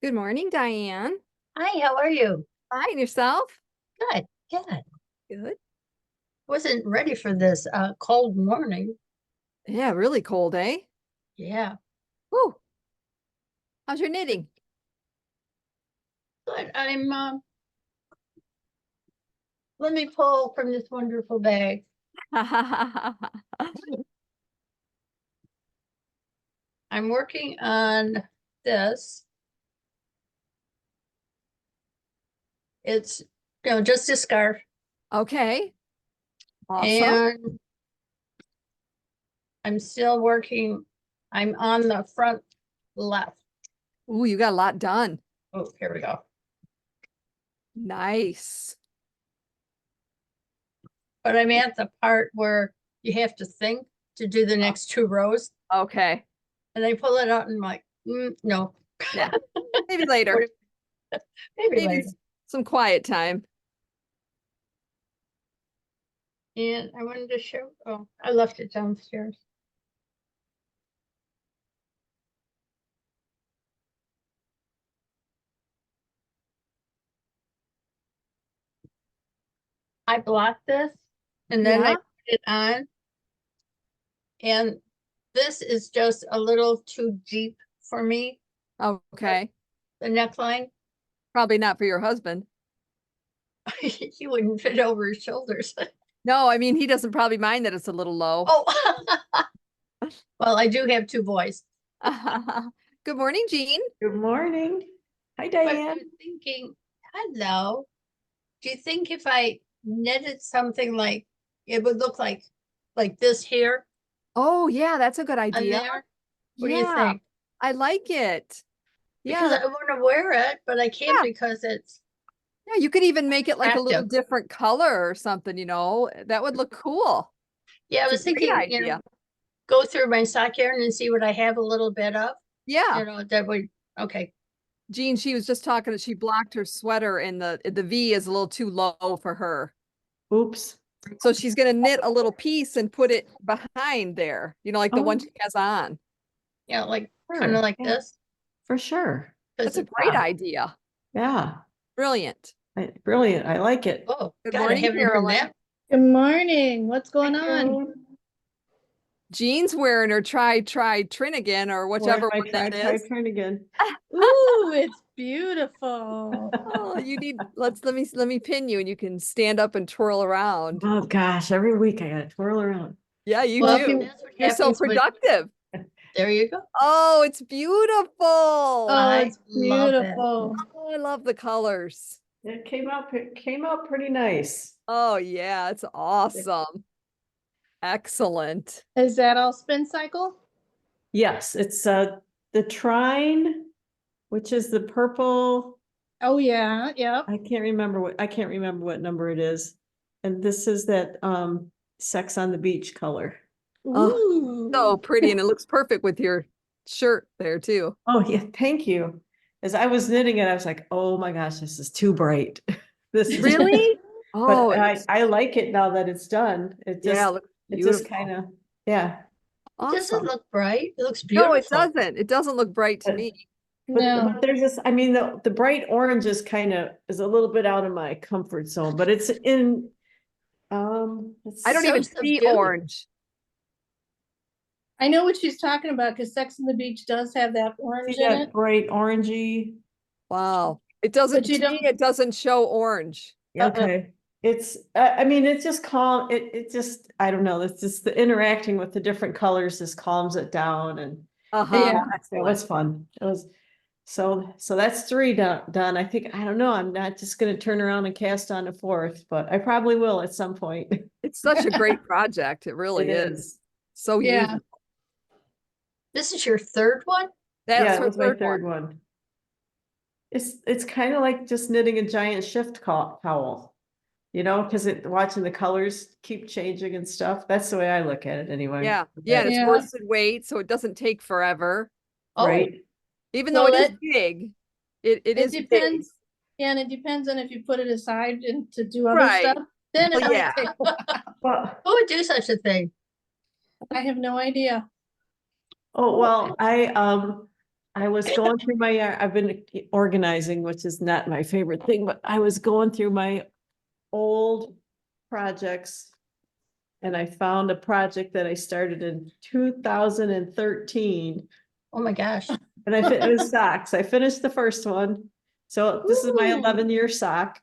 Good morning, Diane. Hi, how are you? Fine, yourself? Good, good. Good. Wasn't ready for this cold morning. Yeah, really cold, eh? Yeah, Woo. How's your knitting? but let me pull from this wonderful bag. I'm working on this. It's, just a scarf. Okay. Awesome. And I'm still working. I'm on the front left. Ooh, you got a lot done. Oh, here we go. Nice. But I'm at the part where you have to think to do the next two rows. Okay. And I pull it out and I'm like, no. Yeah. Maybe later. Maybe Maybe later. some quiet time. And I wanted to show, oh, I left it downstairs. I blocked this and then I Yeah. put it on. And this is just a little too deep for me, Okay. the neckline. Probably not for your husband. He wouldn't fit over his shoulders. No, I mean, he doesn't probably mind that it's a little low. Oh, well, I do have two boys. Good morning, Jean. Good morning. Hi, But I Diane. was thinking, hello, do you think if I knitted something like, it would look like this here Oh, yeah, that's a good and idea. there? What do you Yeah, think? I like it. Because Yeah, I want to wear it, but I can't yeah. because it's Yeah, you could even make it like a little active. different color or something, that would look cool. Yeah, I It's a was great thinking, idea. go through my sock yarn and see what I have a little bit of, Yeah. that would, okay. Jean, she was just talking that she blocked her sweater and the V is a little too low for her. Oops. So she's gonna knit a little piece and put it behind there, like the one Oh, she has on. Yeah, like kind sure. of like Yeah, this. for sure. That's Because a great idea. Yeah. Brilliant. Brilliant. I like it. oh Good God, I morning, haven't heard Carolyn. that. Good morning. What's going Hi, on? Carolyn. Jean's wearing her try Trinigan or Where's whichever my one that try is. Trinigan? Ooh, it's beautiful. Oh, let me pin you and you can stand up and twirl around. Oh gosh, every week I gotta twirl around. Yeah, you Well, do. that's what You're so happens when, productive. there you go. Oh, it's beautiful. Oh, it's love it. beautiful. Oh, I love the colors. It came out pretty nice. Oh, yeah, it's awesome. Excellent. Is that all Spincycle? Yes, it's the trine, which is the purple. Oh yeah, yep. I can't remember what number it is. And this is that Sex on the Beach color. Oh, so Ooh. pretty. And it looks perfect with your shirt there too. Oh yeah, thank you. As I was knitting it, I was like, oh my gosh, this is too bright. This is Really? Oh, but I like it now that it's done. yeah, it looks it just beautiful. kind of, yeah. It doesn't Awesome. look bright. It looks No, it beautiful. doesn't. It doesn't look bright to But me. No. there's this, I mean, the bright orange is a little bit out of my comfort zone, but it's in I don't So even see subdued. orange. I know what she's talking about because Sex on the Beach does have that orange see in that it. bright orangey. Wow. It doesn't, But you to me, don't- it doesn't show orange. Okay. It's I mean, it's just calm. It just, I don't know. It's just the interacting with the different colors just calms it down. And Uh-huh. Yeah. it Excellent. was fun. It was so that's three done. I think, I don't know. I'm not just gonna turn around and cast on a fourth, but I probably will at some point. It's such a great project. It really It is. So Yeah. useful. This is your third one? That's Yeah, it her was my third third one. one. It's kind of like just knitting a giant shift cowl, because watching the colors keep changing and stuff. That's the way I look at it anyway. Yeah. Yeah. And it's Yeah. worsted weight, so it doesn't take forever. Oh, Right. Even though Well, it is it big. It it is big. depends. Yeah, and it depends on if you put it aside and to do other Right. stuff. Then it Well, might yeah. take a while. Well, who would do such a thing? I have no idea. oh, well, I was going through my, I've been organizing, which is not my favorite thing, but I was going through my old projects. And I found a project that I started in 2013. Oh my gosh, And it was socks. I finished the first one. So this is my Ooh. 11-year sock.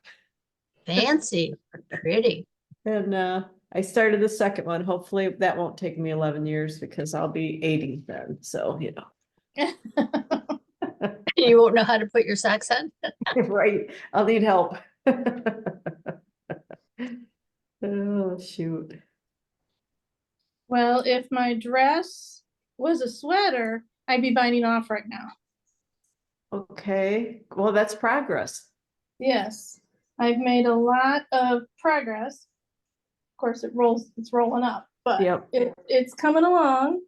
fancy, pretty. And I started the second one. Hopefully that won't take me 11 years because I'll be 80 then. So, you know. You won't know how to put your socks on. Right. I'll need help. Oh, shoot. Well, if my dress was a sweater, I'd be binding off right now. Okay. Well, that's progress. Yes, I've made a lot of progress. Of course, it's rolling up, but Yep. it's coming along.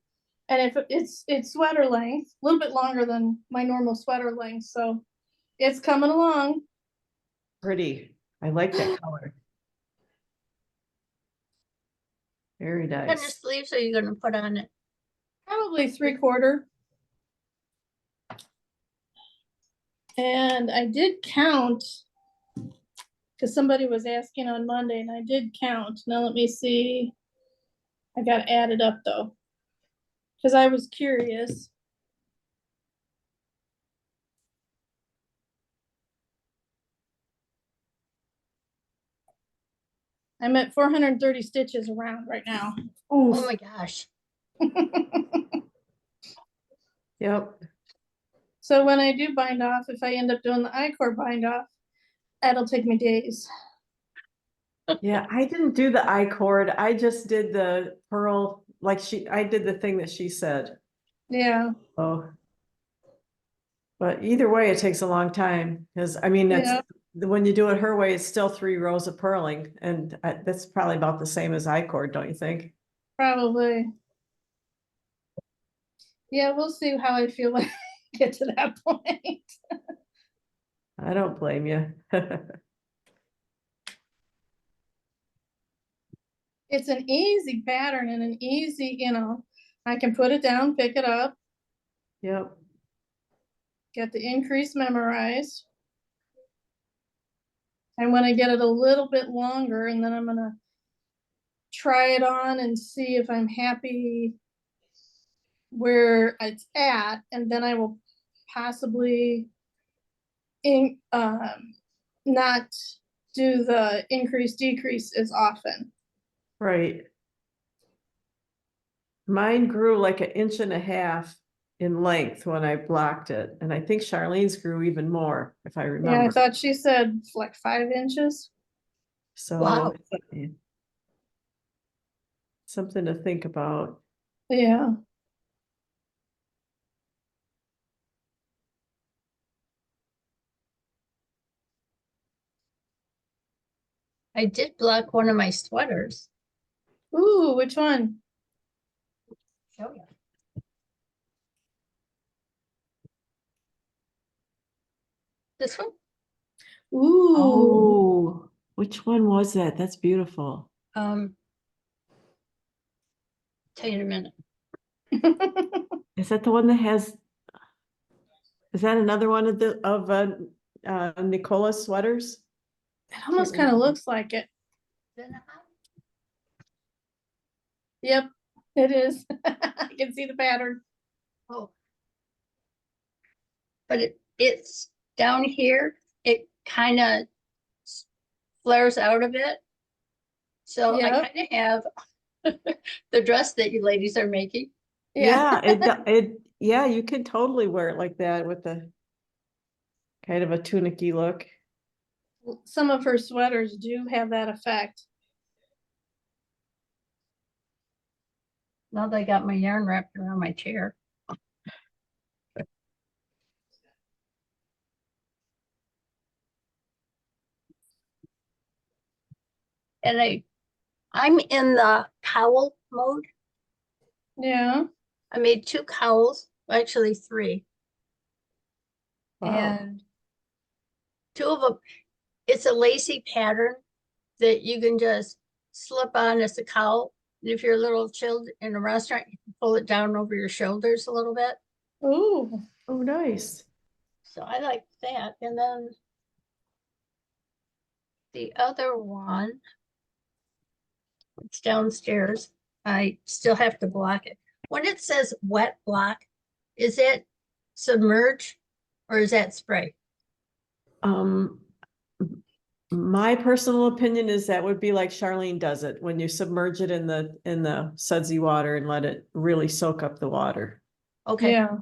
And if it's sweater length, a little bit longer than my normal sweater length, so it's coming along. Pretty. I like that color. Very What kind of nice. sleeves are you gonna put on it? Probably 3/4. And I did count, because somebody was asking on Monday, and I did count. Now let me see. I got added up though, because I was curious. I'm at 430 stitches around right now. Oh Oof. my gosh, Yep. So when I do bind off, if I end up doing the I-cord bind off, that'll take me days. Yeah, I didn't do the I-cord. I just did the pearl, like I did the thing that she said. Yeah, Oh. But either way, it takes a long time because I mean, yeah, when you do it her way, it's still 3 rows of purling, and that's probably about the same as I-cord, don't you think? probably. Yeah, we'll see how I feel when I get to that point. I don't blame you. It's an easy pattern and an easy, I can put it down, pick it up, Yep. get the increase memorized. And when I get it a little bit longer, and then I'm gonna try it on and see if I'm happy where it's at, and then I will possibly not do the increase decrease as often. Right. Mine grew like 1.5 inches in length when I blocked it, and I think Charlene's grew even more, if I Yeah, I remember. thought she said like 5 inches. So Wow. something to think about. Yeah. I did block one of my sweaters. Ooh, which one? Show you. This one, Ooh. Oh, which one was that? That's beautiful. tell you in a minute. Is that the one that has? Is that another one of Nicola's sweaters? It almost kind of looks like it. Yep, it is. I can see the pattern. Oh. But it's down here, it kind of flares out a bit. So I Yep. kind of have the dress that you ladies are making. Yeah, yeah, you can totally wear it like that with the kind of a tunicky look. Some of her sweaters do have that effect. Now that I got my yarn wrapped around my chair. And I'm in the cowl mode. Yeah. I made 2 cowls, actually 3. Wow. And 2 of them, it's a lacy pattern that you can just slip on as a cowl. And if you're a little chilled in a restaurant, you can pull it down over your shoulders a little bit. Ooh. Oh, nice. So I like that. And then the other one, it's downstairs. I still have to block it. When it says wet block, is it submerge or is that spray? Um, my personal opinion is that would be like Charlene does it, when you submerge it in the sudsy water and let it really soak up the water. Okay. Yeah,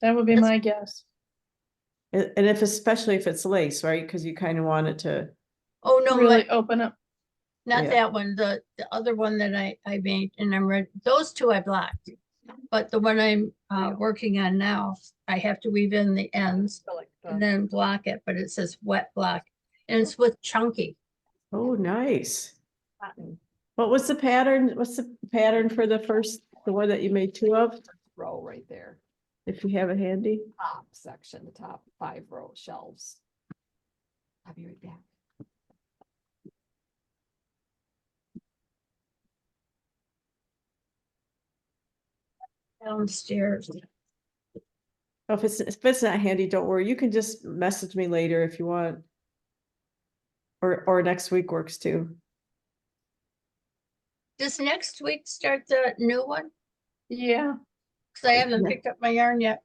that would be That's- my guess. And if, especially if it's lace, right? Because you kind of want it to, Oh, no, Really open up. not Yeah. that one, the other one that I made and I'm ready. Those two I blocked. But the one I'm working on now, I have to weave in the ends and then block it, but it says wet block. And it's with chunky. oh, nice. What was the pattern? What's the pattern for the one that you made two of? Row right there, If you have it handy. top section, the top 5 row shelves. I'll be right back. Downstairs. If it's not handy, don't worry. You can just message me later if you want. Or next week works too. Does next week start the new one? Yeah, Cause I haven't Yeah. picked up my yarn yet.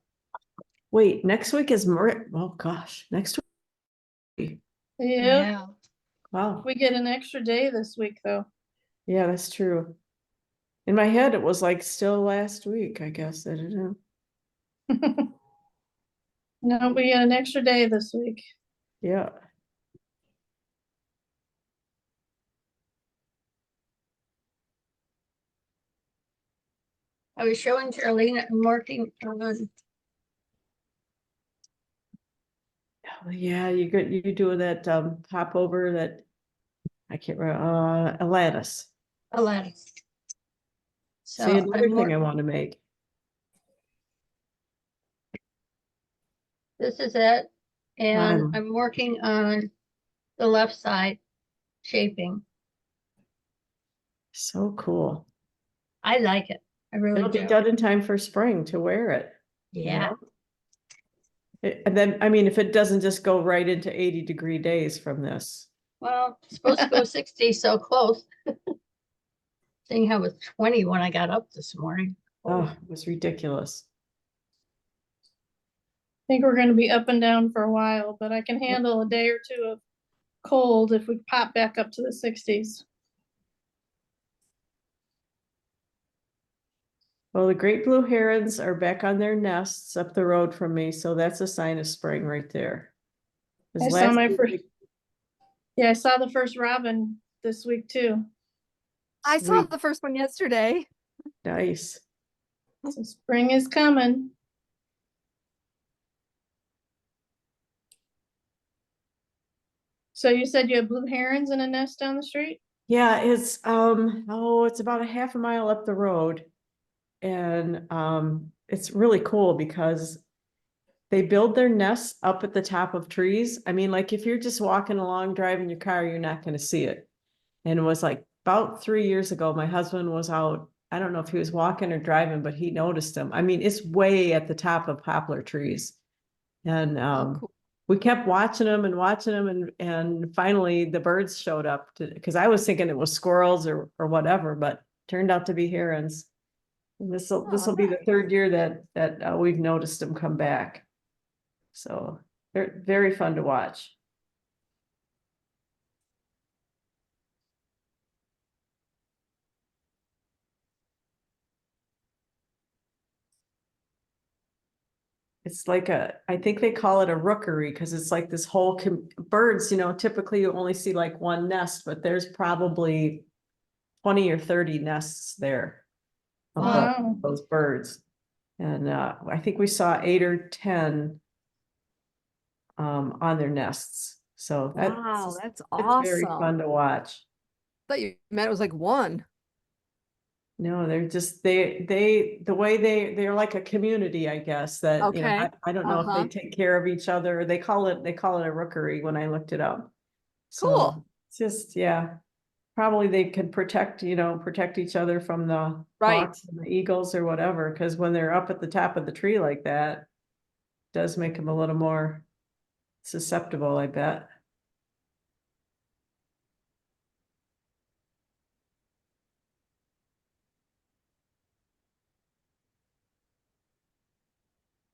Wait, next week is oh gosh, next week. yeah. Wow. We get an extra day this week, though. Yeah, that's true. In my head, it was like still last week, I guess. I don't know. No, we get an extra day this week. Yeah. I was showing Carolyn, I'm working on Oh, yeah, you doing that pop over that I can't remember Atlantis. a lattice. So See, another I'm thing I wor- want to make. this is it. And Um, I'm working on the left side shaping. So cool. I like it. I really It'll be do. done in time for spring to wear it. you Yeah. know? And then, I mean, if it doesn't just go right into 80-degree days from this. Well, it's supposed to go 60, so close. Seeing how it was 20 when I got up this morning. Oh, it was ridiculous. I think we're gonna be up and down for a while, but I can handle a day or two of cold if we pop back up to the 60s. Well, the great blue herons are back on their nests up the road from me, so that's a sign of spring right there. 'Cause I saw last my week first, we- yeah, I saw the first robin this week too. I saw Sweet. the first one yesterday. Nice. So spring is coming. So you said you have blue herons in a nest down the street? Yeah, it's it's about a half a mile up the road. And it's really cool because they build their nests up at the top of trees. I mean, like if you're just walking along driving your car, you're not going to see it. And it was like about 3 years ago, my husband was out. I don't know if he was walking or driving, but he noticed them. I mean, it's way at the top of poplar trees. And Oh, cool. we kept watching them and finally the birds showed up because I was thinking it was squirrels or whatever, but turned out to be herons. And this will Oh, be the third year that we've noticed them come back. So they're very fun to watch. It's like I think they call it a rookery because it's like this whole birds, typically you only see like one nest, but there's probably 20 or 30 nests there of Wow. those birds. And I think we saw 8 or 10 on their nests. So wow, that's it's very awesome. fun to watch. Thought you meant it was like one. No, they're just the way they're like a community, I guess, that Okay. I don't know if they Uh-huh. take care of each other. They call it a rookery when I looked it up. Cool. So it's just, yeah, probably they can protect each other from the Right. hawks and the eagles or whatever, because when they're up at the top of the tree like that, does make them a little more susceptible, I bet.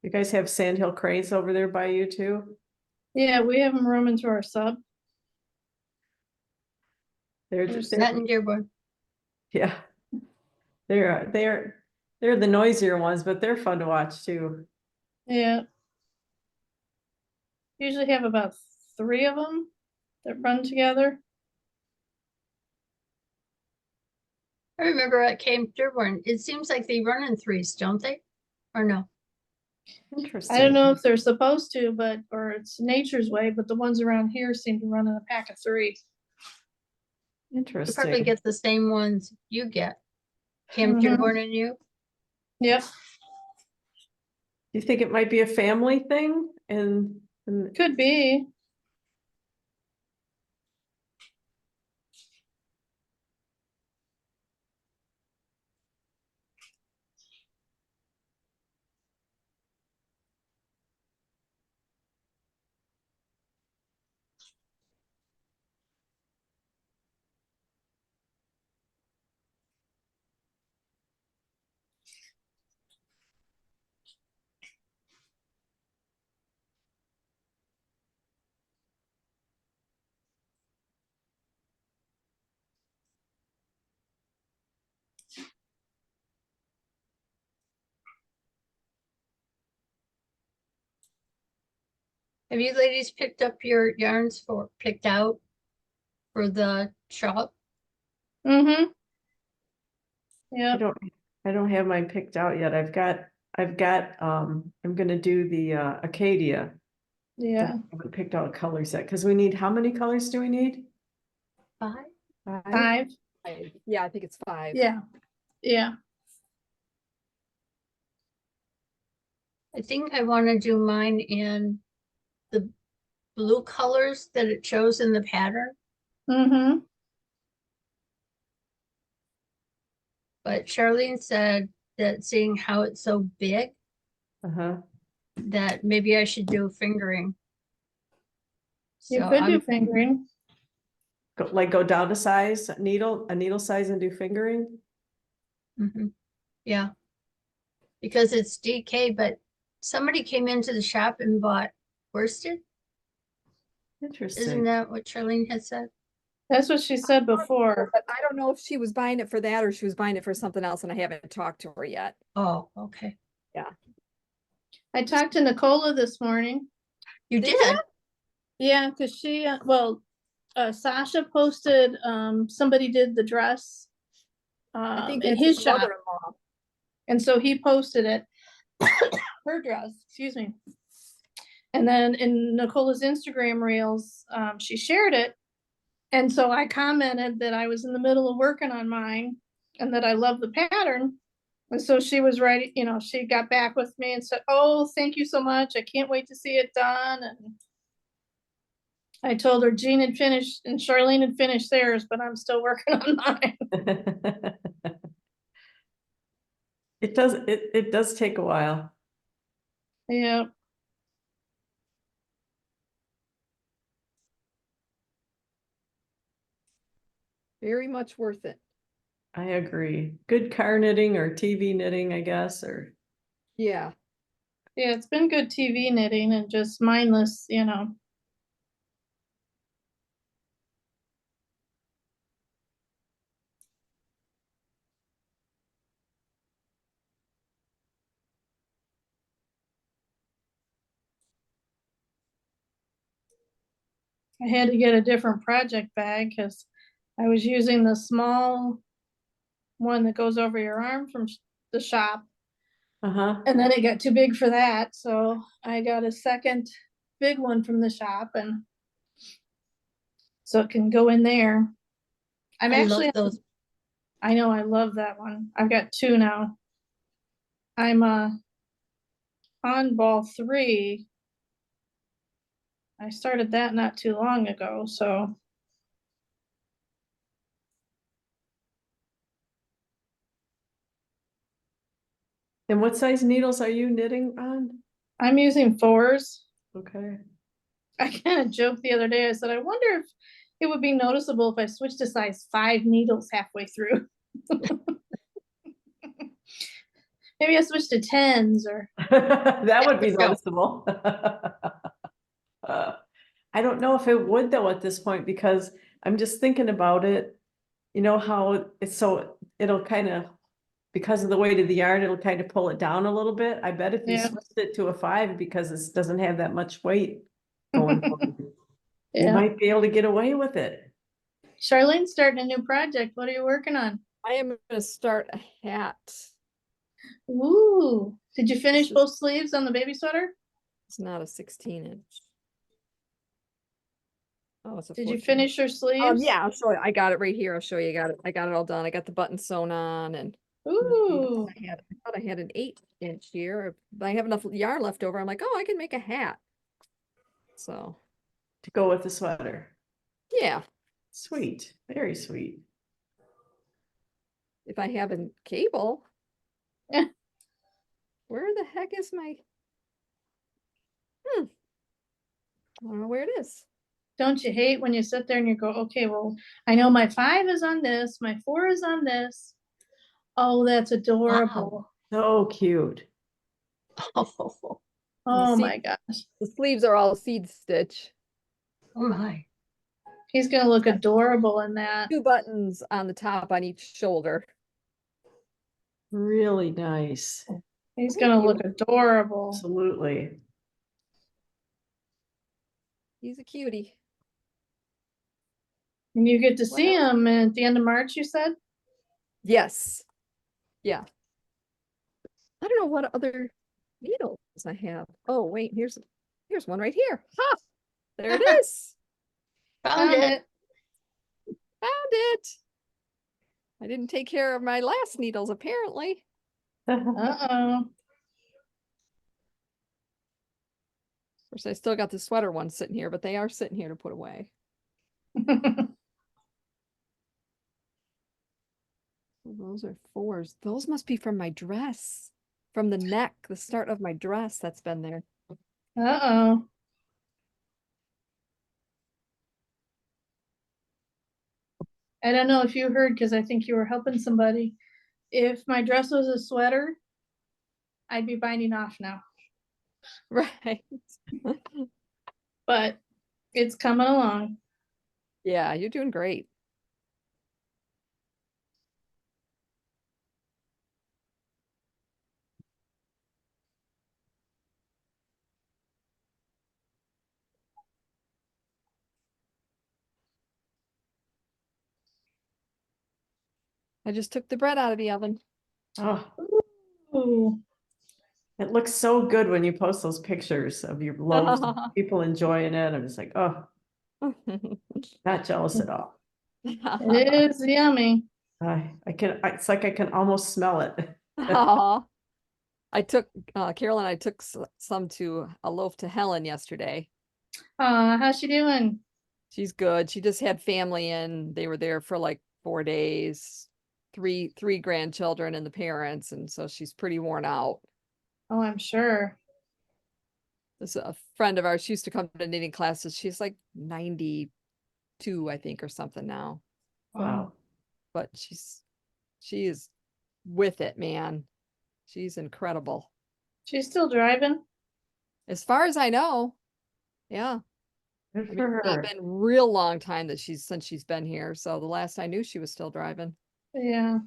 You guys have sandhill cranes over there by you too? Yeah, we have them roaming through our sub. They're, There's Not in Dearborn. yeah. They're the noisier ones, but they're fun to watch too. Yeah. Usually have about 3 of them that run together. I remember at Camp Dearborn, it seems like they run in threes, don't they? Or no? Interesting. I don't know if they're supposed to, but, or it's nature's way, but the ones around here seem to run in a pack of 3. You probably Interesting. get the same ones you get. Camp Mhm. Dearborn and you? Yep, Do you think it might be a family thing? And could be. Have you ladies picked up your yarns picked out for the shop? Mm-hmm. I Yep, don't have mine picked out yet. I'm gonna do the Acadia. yeah, I haven't picked out colors yet, because we need, how many colors do we need? 5? 5, Yeah, I think it's 5. yeah, yeah. I think I want to do mine in the blue colors that it shows in the pattern, Mm-hmm. but Charlene said that seeing how it's so big, Uh-huh. that maybe I should do fingering. You So could do I'm, fingering. Go down to size, a needle size and do fingering? mhm, yeah. Because it's DK, but somebody came into the shop and bought worsted. Isn't Interesting. that what Charlene had said? That's what she said before. But I don't know if she was buying it for that or she was buying it for something else, and I haven't talked to her yet. Oh, okay. I talked to Nicola this morning. You Did did? Yeah, because she, Sasha posted, somebody did the dress I think in it's his his shop. mother-in-law. And so he posted it, her dress, excuse me. And then in Nicola's Instagram reels, she shared it. And so I commented that I was in the middle of working on mine and that I love the pattern. And so she was ready, she got back with me and said, "Oh, thank you so much. I can't wait to see it done." And I told her Jean had finished and Charlene had finished theirs, but I'm still working on mine. It does take a while. Yeah. Very much worth it. I agree. Good car knitting or TV knitting, I guess, or Yeah. Yeah, it's been good TV knitting and just mindless. I had to get a different project bag because I was using the small one that goes over your arm from the shop. uh-huh. And then it got too big for that. So I got a second big one from the shop and so it can go in there. I'm I love actually, those. I know, I love that one. I've got 2 now. I'm on ball 3. I started that not too long ago, so. And what size needles are you knitting on? I'm using 4s. Okay. I kind of joked the other day. I said, I wonder if it would be noticeable if I switched to size 5 needles halfway through. Maybe I switched to 10s or. That would be Go. noticeable. I don't know if it would though at this point, because I'm just thinking about it. You know how it's so, it'll kind of, because of the weight of the yarn, it'll kind of pull it down a little bit. I bet if you Yeah. switched it to a 5, because it doesn't have that much weight going forward, you Yeah. might be able to get away with it. Charlene's starting a new project. What are you working on? I am gonna start a hat. Ooh, did you finish is- both sleeves on the baby sweater? It's not a 16-inch. Oh, it's a Did you 14. finish your sleeves? Yeah, I'll show you. I got it right here. I'll show you. I got it all done. I got the button sewn on, and Ooh, I thought I had an 8-inch here, but I have enough yarn left over. I'm like, oh, I can make a hat. So To go with the sweater. yeah, Sweet, very sweet. if I have a cable. Yeah. Where the heck is my? I don't know where it is. don't you hate when you sit there and you go, okay, well, I know my 5 is on this, my 4 is on this. Oh, that's adorable. So cute. Oh Oh see- my gosh. The sleeves are all seed stitch. my. He's gonna look adorable in that. 2 buttons on the top on each shoulder. Really nice. He's Thank gonna you. look adorable. Absolutely. He's a cutie. And you get to see Well. him at the end of March, you said? Yes. Yeah. I don't know what other needles I have. Oh, wait, here's one right here. Ha! There it is. Found it. Found it. I didn't take care of my last needles, apparently. Uh-oh. Of course, I still got the sweater one sitting here, but they are sitting here to put away. Those are 4s. Those must be from my dress. From the neck, the start of my dress that's been there. Uh-oh. I don't know if you heard, because I think you were helping somebody. If my dress was a sweater, I'd be binding off now. Right. But it's coming along. Yeah, you're doing great. I just took the bread out of the oven. Oh, Ooh. it looks so good when you post those pictures of your loaves, and people enjoying it. I'm just like, oh, not jealous at all. It is yummy. It's like I can almost smell it. Aw. I took Carolyn, I took some to a loaf to Helen yesterday. How's she doing? She's good. She just had family in. They were there for like 4 days, three grandchildren and the parents, and so she's pretty worn out. Oh, I'm sure. This is a friend of ours. She used to come to knitting classes. She's like 92, I think, or something now. Wow. But she is with it, man. She's incredible. She's still driving? As far as I know. Yeah. Good I mean, for it's not her. been a real long time that since she's been here. So the last I knew, she was still driving. Yeah.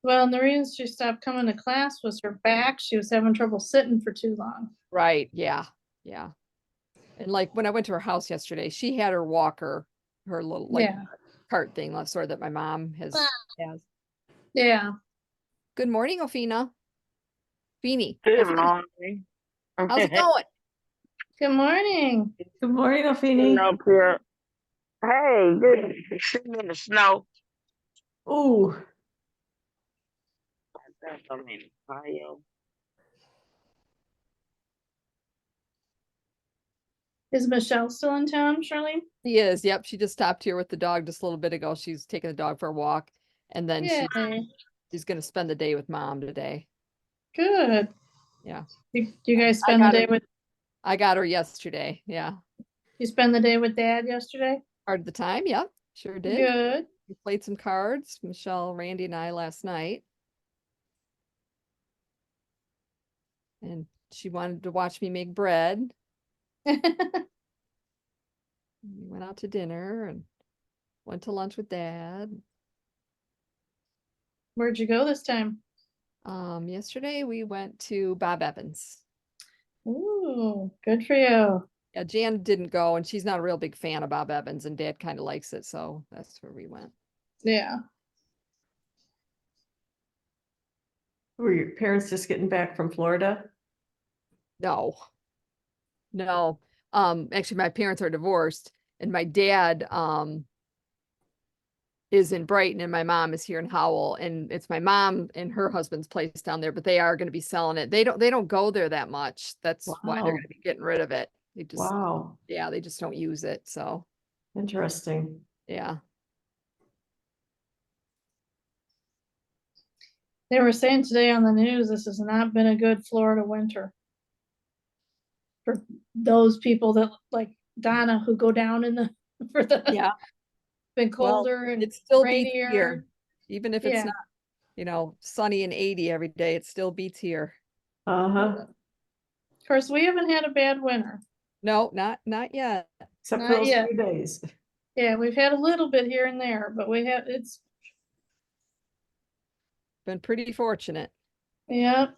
Well, and the reason she stopped coming to class was her back. She was having trouble sitting for too long. Right. Yeah. Yeah. And like when I went to her house yesterday, she had her walker, her little like Yeah. cart thing, sort of that my mom has. Yeah. Good morning, Ofina. Feeny. Good Ofina, morning. how's it going? Good morning. Good morning, Sitting Alfini. up here. Hey, good. Sitting in the snow. Ooh, I'm in Ohio. Is Michelle still in town, Charlene? She is. Yep. She just stopped here with the dog just a little bit ago. She's taking the dog for a walk, and then Yay. she's going to spend the day with mom today. Good. You guys spend the got day it. with, I got her yesterday. Yeah. you spend the day with Dad yesterday? Part of the time. Yep. Sure did. Good. We played some cards, Michelle, Randy and I last night. And she wanted to watch me make bread. We went out to dinner and went to lunch with Dad. Where'd you go this time? Yesterday we went to Bob Evans. Ooh, good for you. Yeah, Jan didn't go and she's not a real big fan of Bob Evans and Dad kind of likes it, so that's where we went. Yeah. Were your parents just getting back from Florida? No. No. Actually my parents are divorced and my dad is in Brighton and my mom is here in Howell, and it's my mom and her husband's place down there, but they are going to be selling it. They don't go there that much. That's why they're Wow. going to be getting rid of it. They just Wow, yeah, they just don't use it. So interesting. yeah. They were saying today on the news, this has not been a good Florida winter. For those people that like Donna who go down in the, for the, Yeah. been Well, colder and it still beats rainier. here. Even if it's Yeah. not, sunny and 80 every day, it still beats here. Uh-huh, Of course, we haven't had a bad winter. No, not yet. except for Not those yet. few days. Yeah, we've had a little bit here and there, but it's, Been pretty fortunate. yeah.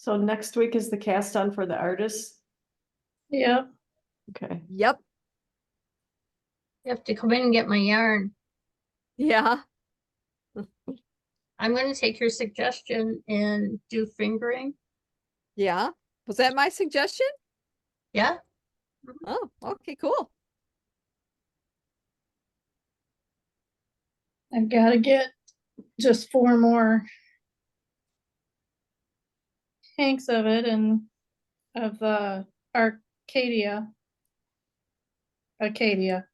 So next week is the cast on for the artists? Yep. Okay, Yep. You have to come in and get my yarn. Yeah. I'm gonna take your suggestion and do fingering. Yeah. Was that my suggestion? Yeah, Oh, okay, cool. I've got to get just 4 more tanks of it and of Arcadia. Acadia.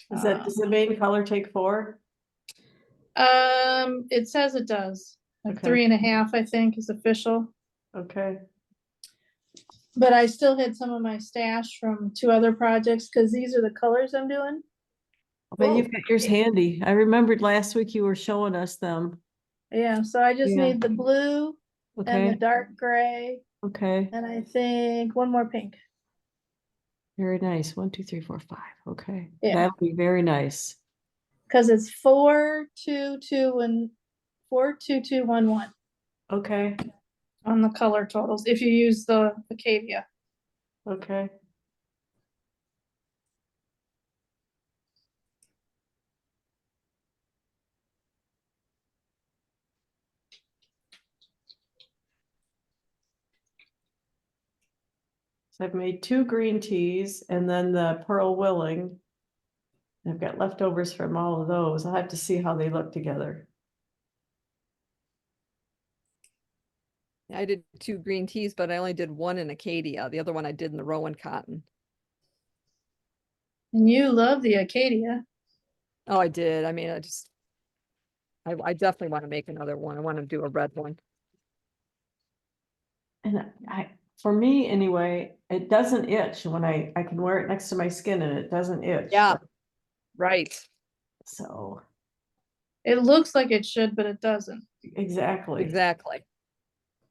does the main color take 4? It says it does. Like Okay. 3.5, I think, is official. Okay, But I still had some of my stash from 2 other projects because these are the colors I'm doing. but you've got yours handy. I remembered last week you were showing us them. Yeah, so I just Yeah. need the blue and the Okay, dark gray, okay, and I think 1 more pink. very nice. 1, 2, 3, 4, 5. Okay, Yeah. that'll be very nice. Because it's 4, 2, 2, and 4, 2, 2, 1, 1 Okay, on the color totals if you use the Acadia. okay. So I've made 2 green teas and then the pearl willing. I've got leftovers from all of those. I'll have to see how they look together. I did 2 green teas, but I only did 1 in Acadia. The other one I did in the Rowan cotton. And you love the Acadia. Oh, I did. I mean, I definitely want to make another one. I want to do a red one. And for me anyway, it doesn't itch when I can wear it next to my skin and it doesn't itch. Yeah. Right. So, It looks like it should, but it doesn't. exactly. Exactly.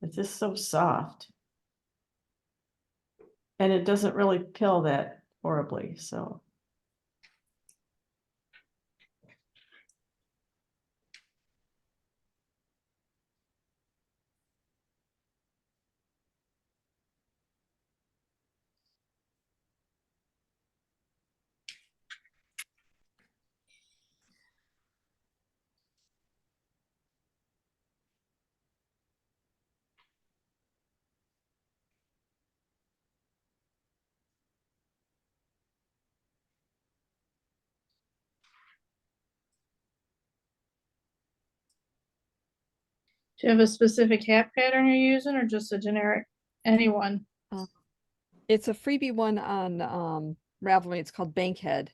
It's just so soft. And it doesn't really kill that horribly, so. Do you have a specific hat pattern you're using or just a generic anyone? It's a freebie one on Ravelry. It's called Bankhead.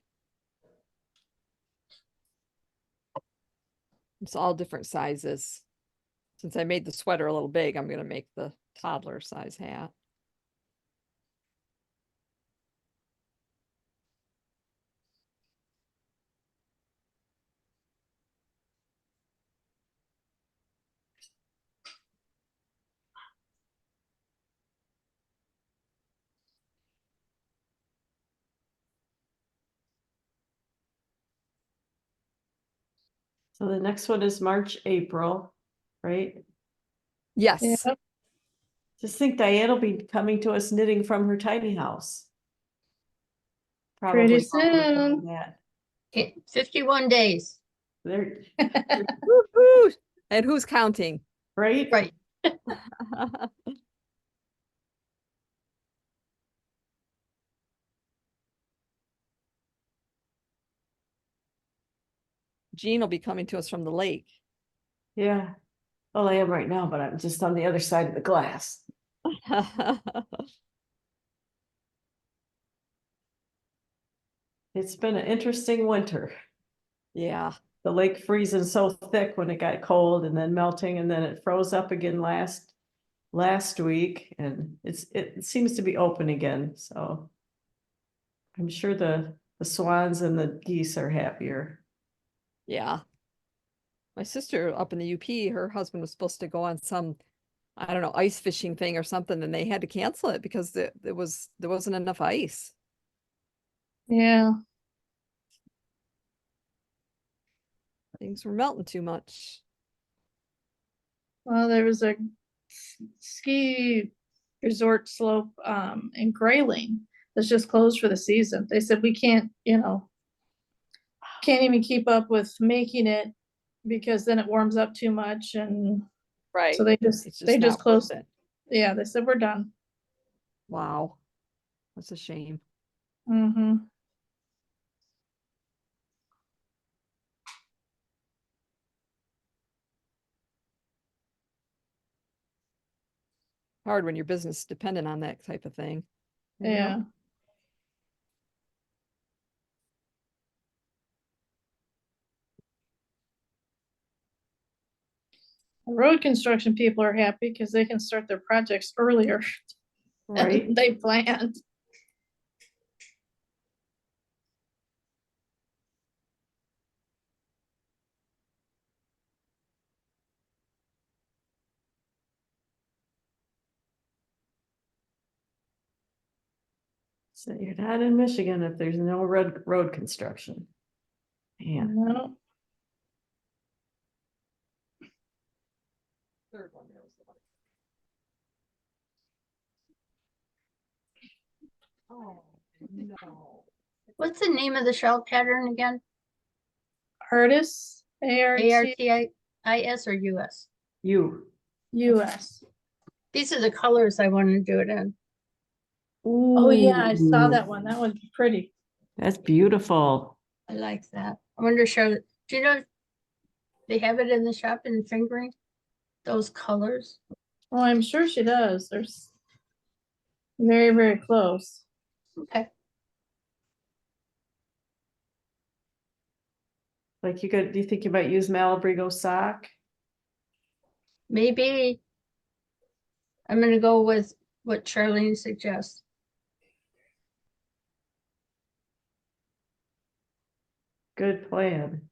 It's all different sizes. Since I made the sweater a little big, I'm gonna make the toddler size hat. So the next one is March, April, right? Yes. Yep. Just think Diane will be coming to us knitting from her tiny house. Pretty Probably longer than soon. that. 51 days, There, Woo-hoo! And who's counting? right? right? Jean will be coming to us from the lake. Yeah. Well, I am right now, but I'm just on the other side of the glass. It's been an interesting winter. Yeah. The lake freezing so thick when it got cold and then melting, and then it froze up again last week, and it seems to be open again, so I'm sure the swans and the geese are happier. Yeah. My sister up in the UP, her husband was supposed to go on some, I don't know, ice fishing thing or something, and they had to cancel it because there wasn't enough ice. Yeah. Things were melting too much. Well, there was a ski resort slope in Grayling that's just closed for the season. They said we can't, can't even keep up with making it because then it warms up too much, and Right. so they just It's they not just worth closed. it. Yeah, they said we're done. Wow. That's a shame. Mm-hmm. Hard when your business is dependent on that type of thing. Yeah. Road construction people are happy because they can start their projects earlier Right? than they planned. So you're not in Michigan if there's no road construction. Man, No. Third one, there was the one. Oh, no. What's the name of the shell pattern again? Artists, ART, ARTIS or US? you. US. These are the colors I want to do it in. Oh yeah, I saw Ooh, that one. That was pretty. that's beautiful. I like that. I wonder, Charlotte, do you know they have it in the shop in fingering? Those colors? Oh, I'm sure she does. There's very, very close. Okay. Like do you think you might use Malabrigo sock? Maybe I'm gonna go with what Charlene suggests. Good plan.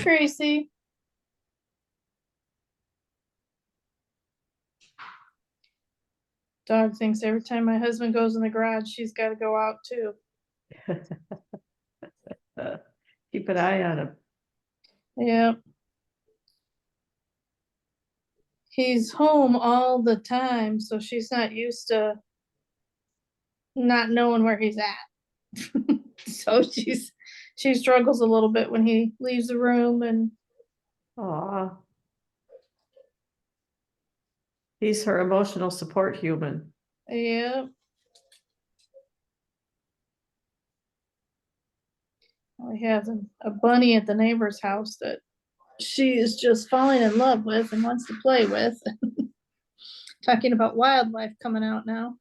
Tracy. Dog thinks every time my husband goes in the garage, she's gotta go out too. Keep an eye on him. Yep. He's home all the time, so she's not used to not knowing where he's at. So she struggles a little bit when he leaves the room, and Aw. He's her emotional support human. yeah. We have a bunny at the neighbor's house that she is just falling in love with and wants to play with. Talking about wildlife coming out now.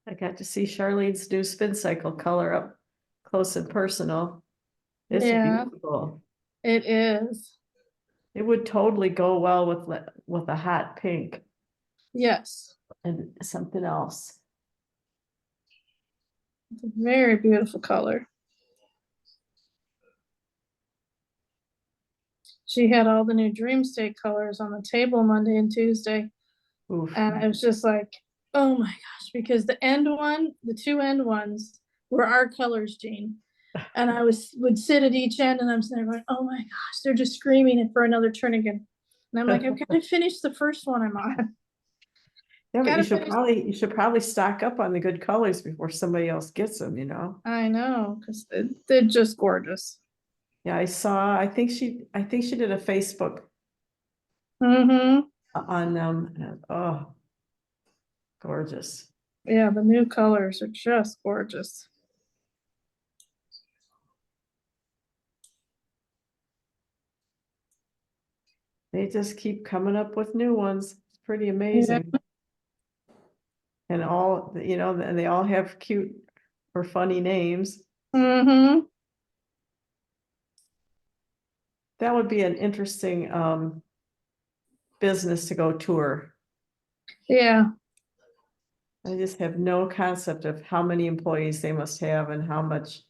I got to see Charlene's new Spincycle color up close and personal. It's Yeah. beautiful. It is. It would totally go well with a hot pink Yes. and something else. It's a very beautiful color. She had all the new Dream State colors on the table Monday and Tuesday. Oof. And I was just like, oh my gosh, because the two end ones were our colors, Jean. And I would sit at each end and I'm sitting there going, oh my gosh, they're just screaming it for another Trinigan. And I'm like, I've got to finish the first one I'm on. Yeah, but Gotta you should probably stock up on the good colors before somebody else gets them, you know? I know, because they're just gorgeous. Yeah, I think she did a Facebook Mm-hmm. on them. And, oh, gorgeous. Yeah, the new colors are just gorgeous. They just keep coming up with new ones. It's pretty amazing. And all, you know, and they all have cute or funny names. Mm-hmm. That would be an interesting business to go tour. Yeah. I just have no concept of how many employees they must have and how much,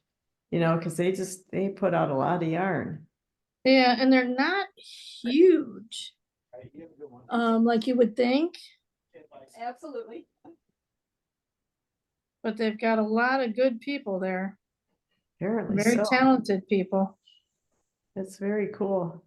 you know, because they put out a lot of yarn. Yeah, and they're not huge. Like you would think, Absolutely. but they've got a lot of good people there. Apparently Very so. talented people. It's very cool.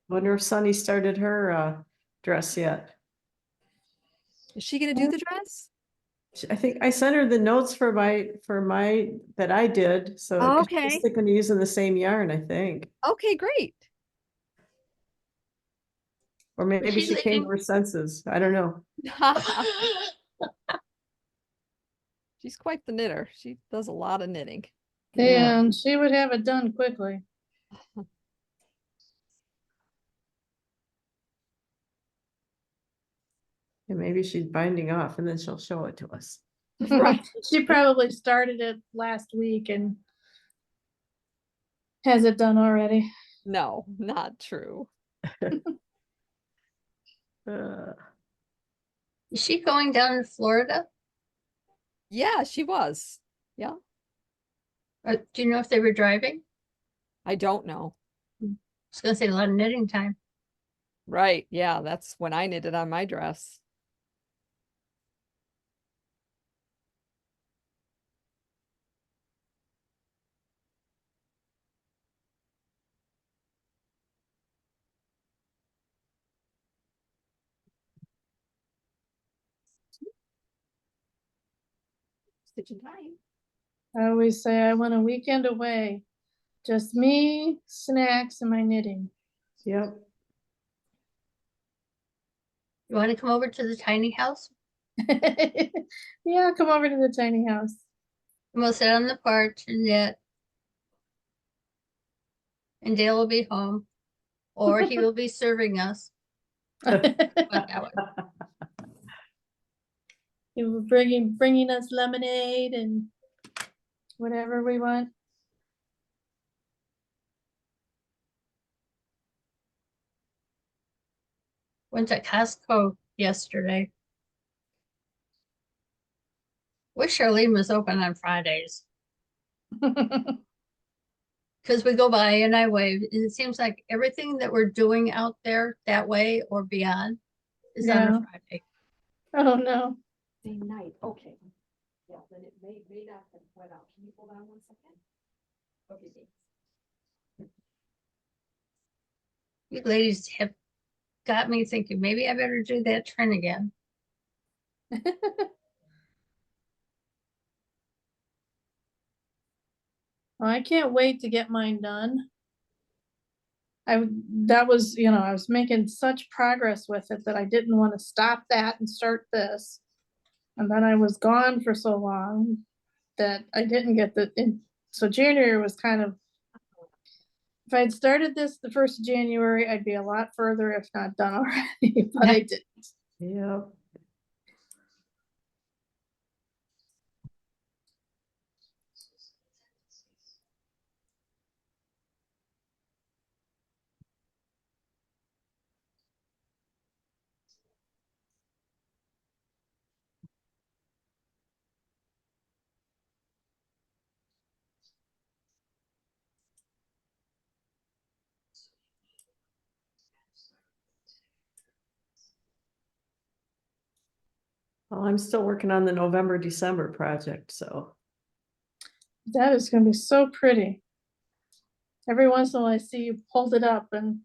Wonder if Sunny started her dress yet. Is she gonna do the dress? I think I sent her the notes for my that I did. So 'cause Okay. she's thinking of using the same yarn, I think. Okay, great. Or maybe She she came leaving? to her senses. I don't know. She's quite the knitter. She does a lot of knitting. Yeah. And she would have it done quickly. And maybe she's binding off and then she'll show it to us. Right. She probably started it last week and has it done already. No, not true. Uh, Is she going down to Florida? Yeah, she was. Yeah, Or do you know if they were driving? I don't know. I was gonna say a lot of knitting time. Right. Yeah, that's when I knitted on my dress. Stitching time. I always say I want a weekend away. Just me, snacks, and my knitting. yep. You want to come over to the tiny house? Yeah, come over to the tiny house. And we'll sit on the porch and knit. And Dale will be home, or he will be serving us. He was bringing us lemonade and whatever we want. Went to Costco yesterday. Wish Charlene was open on Fridays. Because we go by and I wave, and it seems like everything that we're doing out there that way or beyond is on Yeah. a Friday. Oh, no. Same night. Okay. Yeah, then it may not have went out. Can you hold on one second? Okay, thanks. You ladies have got me thinking, maybe I better do that Trinigan. Well, I can't wait to get mine done. That was, I was making such progress with it that I didn't want to stop that and start this. And then I was gone for so long that I didn't get so January was kind of, if I'd started this the 1st of January, I'd be a lot further, if not done already, but I didn't. Yep. Well, I'm still working on the November, December project, so. That is gonna be so pretty. Every once in a while I see you hold it up and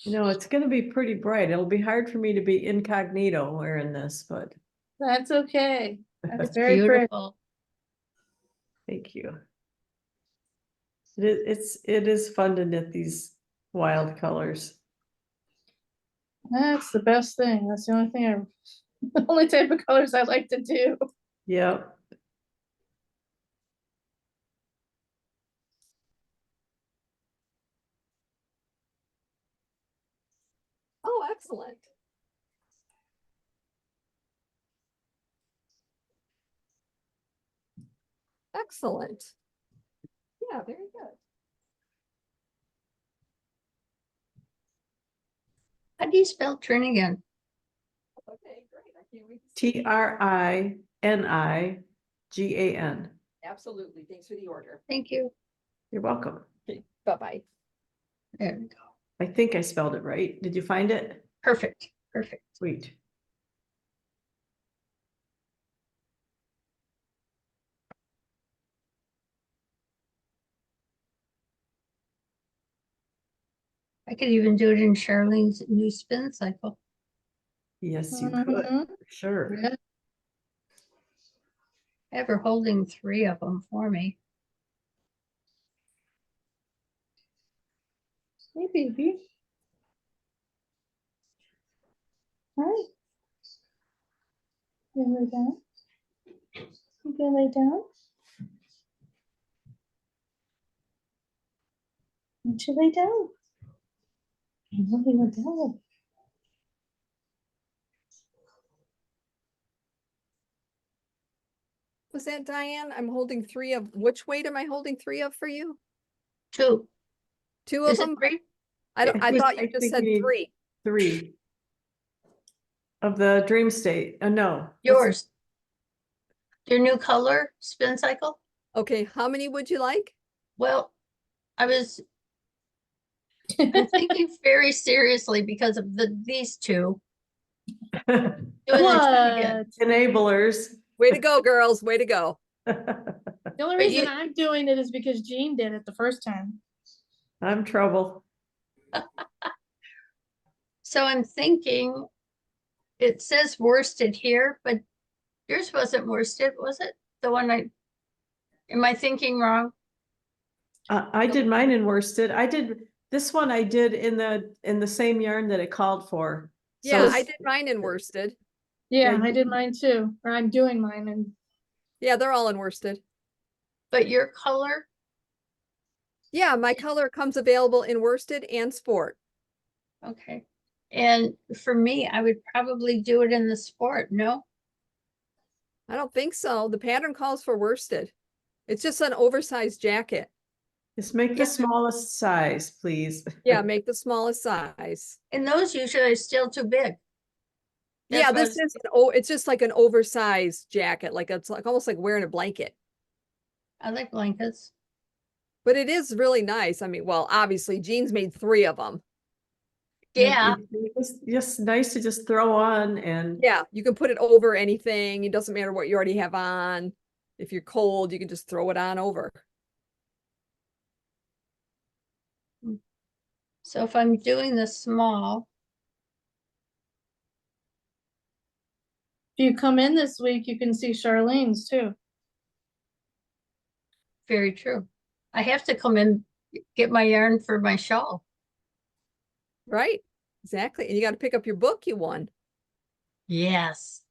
It's gonna be pretty bright. It'll be hard for me to be incognito wearing this, but that's okay. That's It's very pretty. beautiful. thank you. It is fun to knit these wild colors. That's the best thing. That's the only thing the only type of colors I like to do. Yep. Oh, excellent. Excellent. Yeah, very good. How do you spell Trinigan? Okay, great. I can't wait. Trinigan. Absolutely. Thanks for the order. Thank you. You're welcome. Okay, bye-bye. There we go. I think I spelled it right. Did you find it? Perfect, perfect. Sweet. I could even do it in Charlene's new spin cycle. Yes, you could, Mhm. for sure. Yeah. I have her holding 3 of them for me. Hey, baby. Hi. You gonna lay down? You gonna lay down? Won't you lay down? I know you went down. was that, Diane? I'm holding three of, which weight am I holding three of for you? 2. Two of Is it them? 3? I was- thought you I just think said we need- three. 3 of the dream state. No. Yours. Your new color, Spincycle? Okay, how many would you like? Well, I'm thinking very seriously because of these two. Doing the Trinigan. What? Enablers. Way to go, girls, way to go. The only But reason you- I'm doing it is because Jean did it the first time. I'm trouble. So I'm thinking, it says worsted here, but yours wasn't worsted, was it? The one am I thinking wrong? I did mine in worsted. This one I did in the same yarn that it called for. So Yeah, I it's- did mine in worsted. Yeah, Yeah, I you- did mine too, or I'm doing mine and Yeah, they're all in worsted. But your color, Yeah, my color comes available in worsted and sport. okay. And for me, I would probably do it in the sport, no? I don't think so. The pattern calls for worsted. It's just an oversized jacket. Just make Yeah. the smallest size, please. Yeah, make the smallest size. And those usually are still too big. Yeah, That's this is, it's just like an oversized jacket, like it's like almost like wearing a blanket. I like blankets. But it is really nice. I mean, well, obviously Jean's made three of them. Yeah, It's just nice to just throw on and Yeah, you can put it over anything. It doesn't matter what you already have on. If you're cold, you can just throw it on over. so if I'm doing the small, if you come in this week, you can see Charlene's too. very true. I have to come in, get my yarn for my shawl. Right? Exactly. And you got to pick up your book you won. Yes.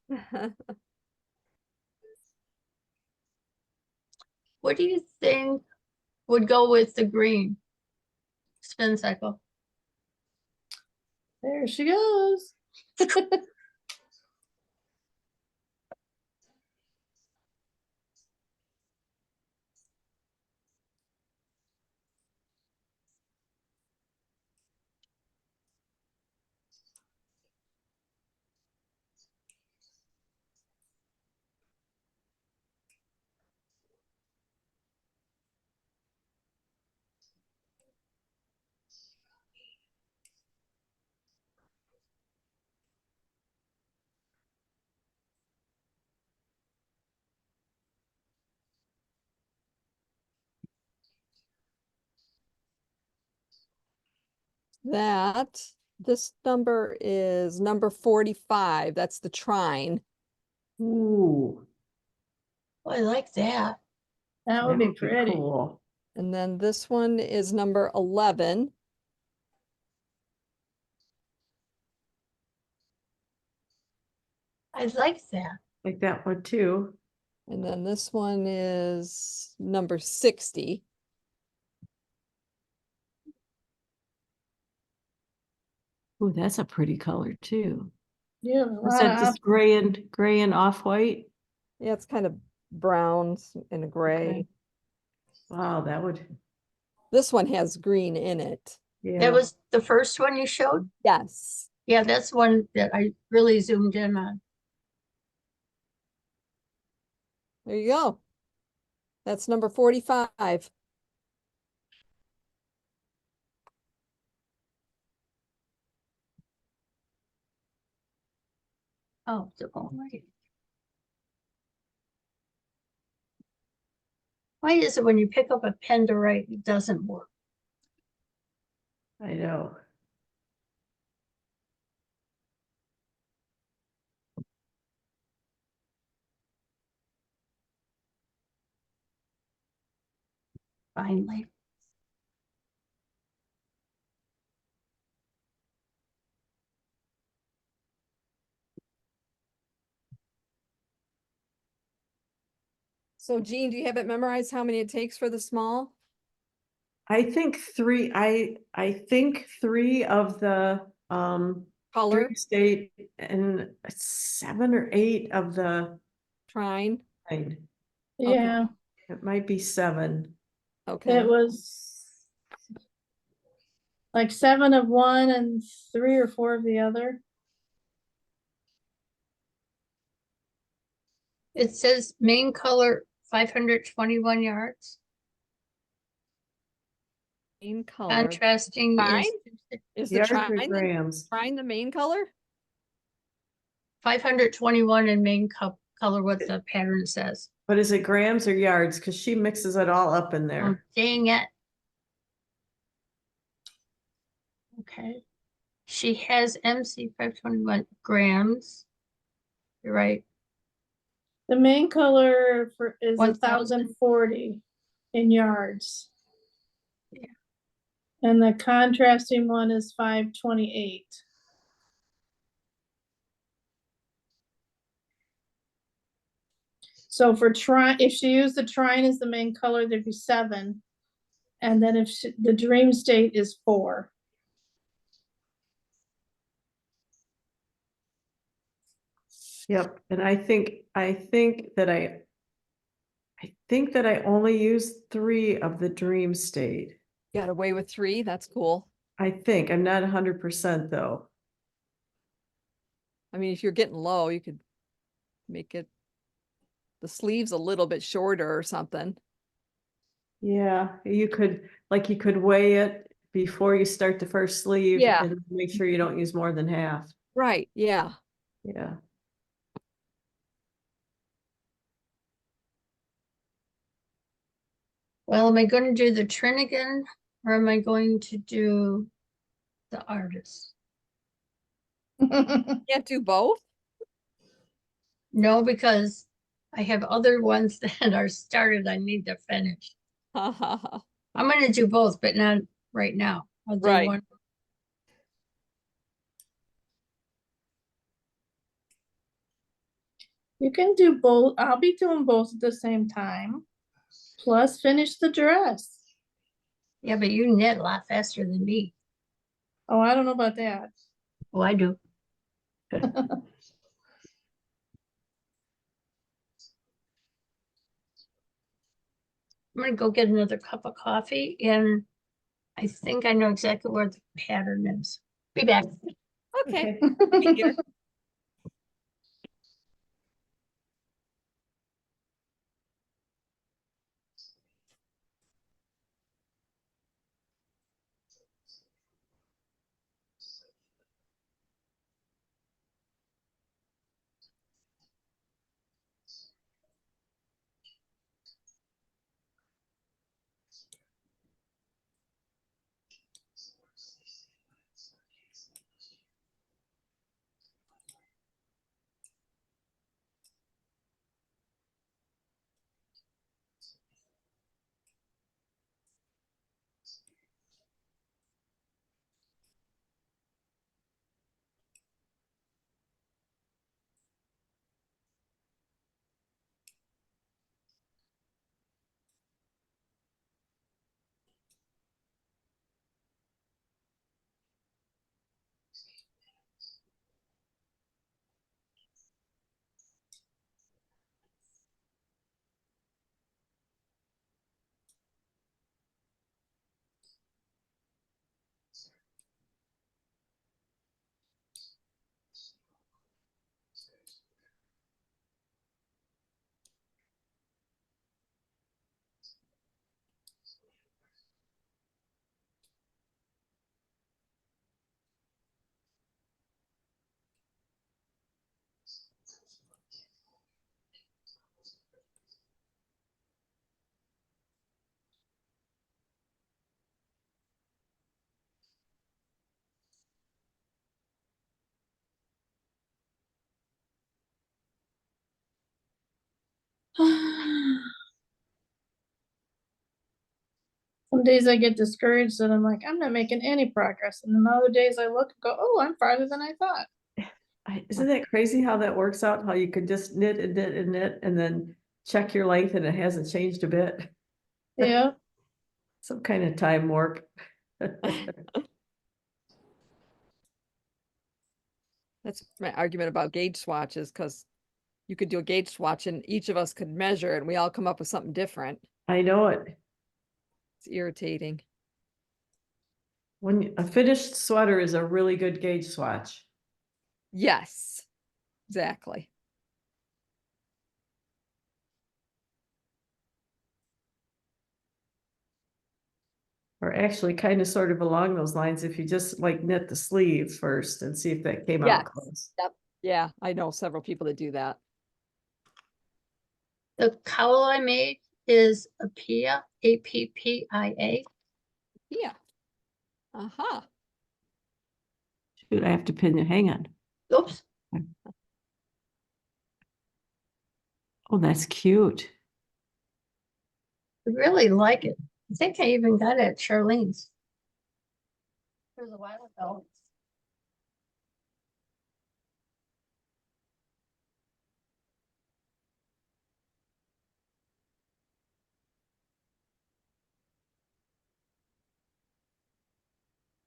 What do you think would go with the green Spincycle? There she goes. This number is number 45. That's the trine. ooh, Oh, I like that. That would be that pretty. cool. And then this one is number 11. I like that. Like that one too. And then this one is number 60. Ooh, that's a pretty color too. You have a Was lot that of just gray and off-white? Yeah, it's kind of browns and a gray. Okay. Wow, that would, This one has green in it. yeah. That was the first one you showed? Yes. Yeah, that's one that I really zoomed in on. There you go. That's number 45. Oh, the wrong way. Why is it when you pick up a pen to write, it doesn't work? I know. Finally. So Jean, do you have it memorized how many it takes for the small? I think I think 3 of the Color, dream state and 7 or 8 of the trine. trine. Yeah, It might be 7. Okay, it was like 7 of one and 3 or 4 of the other. It says main color 521 yards. main color. Contrasting Fine. is Is the Yards or trine, grams? the main color? 521 in main color, what the pattern says. But is it grams or yards? Because she mixes it all up in Oh, there. dang it. Okay. She has MC 521 grams. You're right. The main color for is 1,000. 1,040 in yards. Yeah. And the contrasting one is 528. So for if she used the trine as the main color, there'd be 7. And then if the dream state is 4. Yep, and I think that I only used 3 of the dream state. Got away with 3, that's cool. I think, I'm not 100% though. I mean, if you're getting low, you could make it the sleeves a little bit shorter or something. Yeah, you could weigh it before you start the first sleeve. Yeah. And make sure you don't use more than half. Right, yeah. Yeah. Well, am I going to do the Trinigan or am I going to do the artist? Can't do both? No, because I have other ones that are started I need to finish. I'm going to do both, but not right now. I'll do Right. one. You can do both. I'll be doing both at the same time. Plus finish the dress. Yeah, but you knit a lot faster than me. Oh, I don't know about that. Oh, I do. I'm gonna go get another cup of coffee and I think I know exactly where the pattern is. Be back. Okay. Okay. Here. Some days I get discouraged and I'm like, I'm not making any progress. And then other days I look and go, oh, I'm farther than I thought. Isn't that crazy how that works out? How you could just knit and knit and knit and then check your length and it hasn't changed a bit. Yeah. Some kind of time warp. That's my argument about gauge swatches, because you could do a gauge swatch and each of us could measure and we all come up with something different. I know it. It's irritating. A finished sweater is a really good gauge swatch. Yes, exactly. Or actually kind of sort of along those lines, if you just like knit the sleeve first and see if that came Yes. out close. Yep. Yeah, I know several people that do that. The cowl I made is a Appia, Appia. Yeah. Uh-huh. Shoot, I have to pin it. Hang on. Oops, Oh, that's cute. I really like it. I think I even got it at Charlene's. It was a while ago.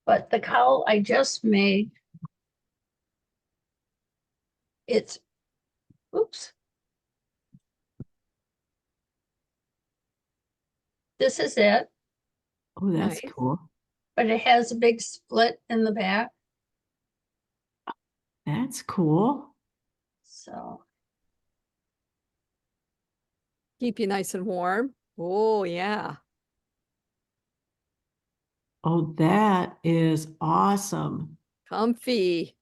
But the cowl I just made, it's, oops. This is it, Oh, that's Nice. cool. but it has a big split in the back, That's cool. so. Keep you nice and warm. Oh, yeah. Oh, that is awesome. Comfy.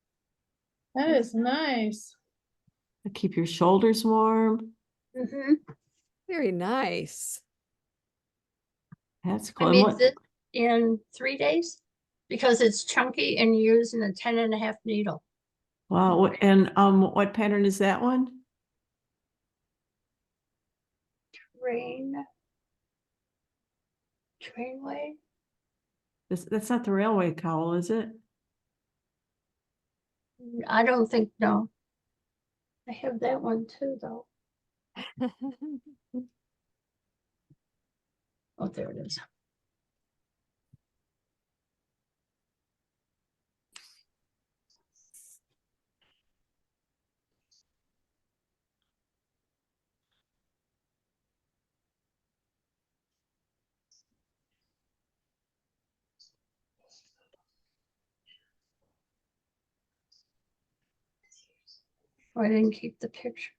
That is nice. Keep your shoulders warm. Mhm. Very nice. That's I cool. And made what, it in 3 days because it's chunky and you're using a 10.5 needle. wow, and what pattern is that one? Trainway. That's not the railway cowl, is it? I don't think, no. I have that one too, though. Oh, there it is. Oh, I didn't keep the picture.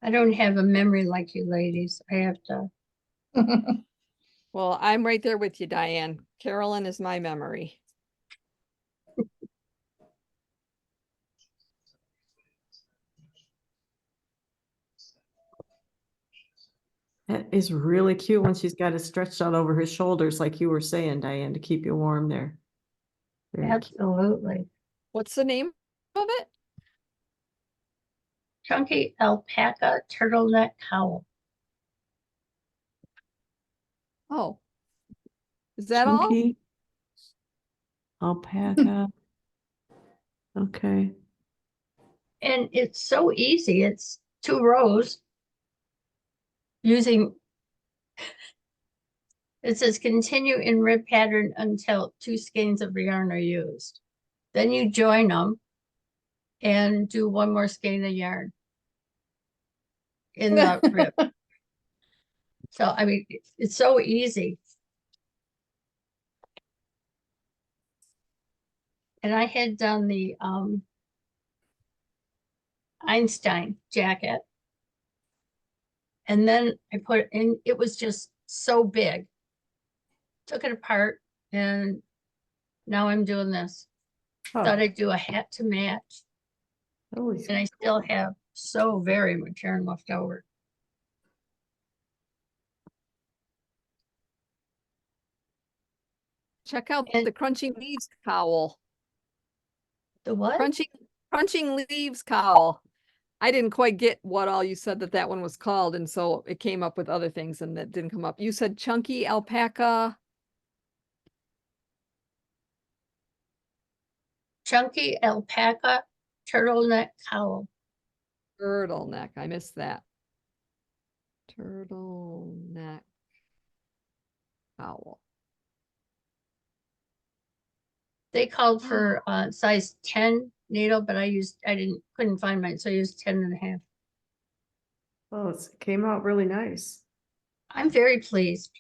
I don't have a memory like you ladies. I have to. Well, I'm right there with you, Diane. Carolyn is my memory. That is really cute when she's got it stretched out over her shoulders, like you were saying, Diane, to keep you warm there. Very cute. Absolutely. What's the name of it? Chunky alpaca turtleneck cowl. Oh. Is that all? Chunky alpaca. Okay. And it's so easy. It's 2 rows using, it says continue in rib pattern until 2 skeins of yarn are used. Then you join them and do 1 more skein of yarn in the rib. So, I mean, it's so easy. And I had done the Einstein jacket. And then I put in, it was just so big. Took it apart and now I'm doing this. Oh, Thought I'd do a hat to match. holy And I still have so very much yarn left over. Check out And- the crunching leaves cowl. The what? Crunching leaves cowl. I didn't quite get what all you said that one was called, and so it came up with other things and that didn't come up. You said chunky alpaca. Chunky alpaca turtleneck cowl. Turtleneck, I missed that. Turtleneck owl. They called for size 10 needle, but I couldn't find mine, so I used 10 and a half. Oh, it came out really nice. I'm very pleased.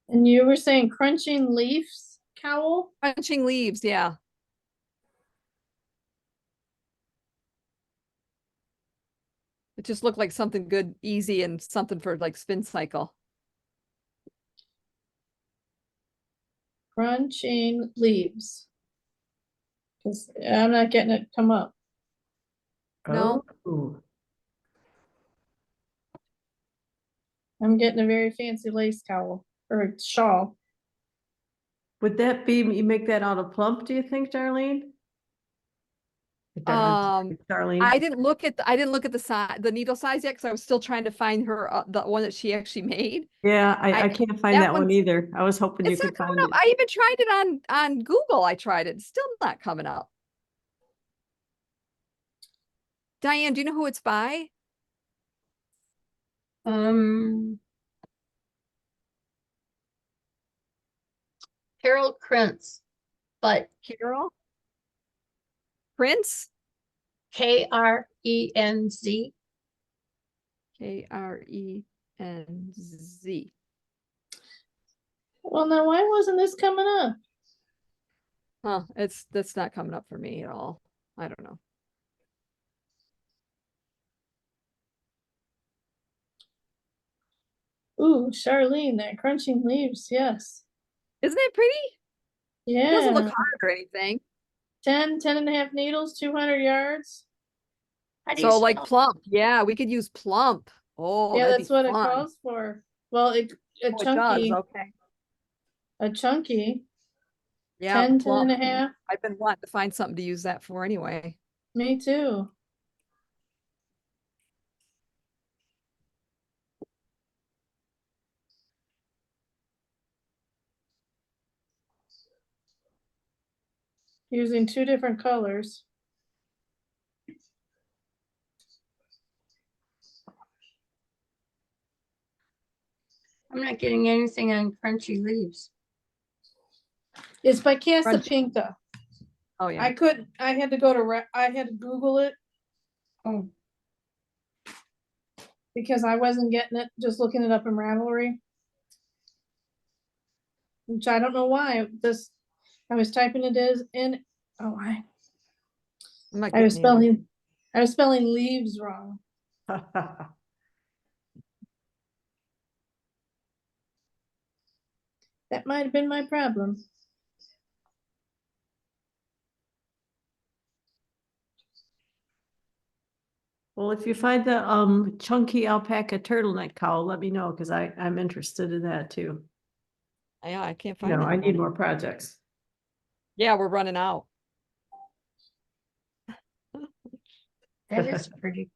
And you were saying crunching leaves cowl? Crunching leaves, yeah. It just looked like something good, easy, and something for like Spincycle. Crunching leaves. Cause I'm not getting it come up. No. Oh, I'm getting a very fancy lace cowl or shawl. would that be, you make that out of plump, do you think, Darlene? Darlene, I didn't look at the size, the needle size yet, because I was still trying to find her the one that she actually made. yeah, I I- can't find that that one one's- either. I was hoping you It's not could coming find up. it. I even tried it on Google. I tried it. It's still not coming up. Diane, do you know who it's by? Carol Krentz, but Carol? Prince? Krenz. Krenz. Well, now why wasn't this coming up? Huh, that's not coming up for me at all. I don't know. Ooh, Charlene, that crunching leaves, yes. Isn't it pretty? It doesn't look Yeah. hard or anything. 10 and a half needles, 200 yards. How do you So like spell? plump. Yeah, we could use plump. Oh, Yeah, that'd that's be what it fun. calls for. Well, a Oh, it does. chunky, Okay. a chunky, Yeah, 10 and plump. a half. I've been wanting to find something to use that for anyway. Me too. Using two different colors. I'm not getting anything on crunchy leaves. It's by Crunch. Casapinka. Oh yeah. I had to go to, I had to Google it Oh, because I wasn't getting it, just looking it up in Ravelry. Which I don't know why, I was typing it as in, oh, I'm not I was getting either. spelling leaves wrong. That might have been my problem. Well, if you find the chunky alpaca turtleneck cowl, let me know, because I'm interested in that too. Yeah, I can't You find know, that I need one. more projects. Yeah, we're running out. that is pretty.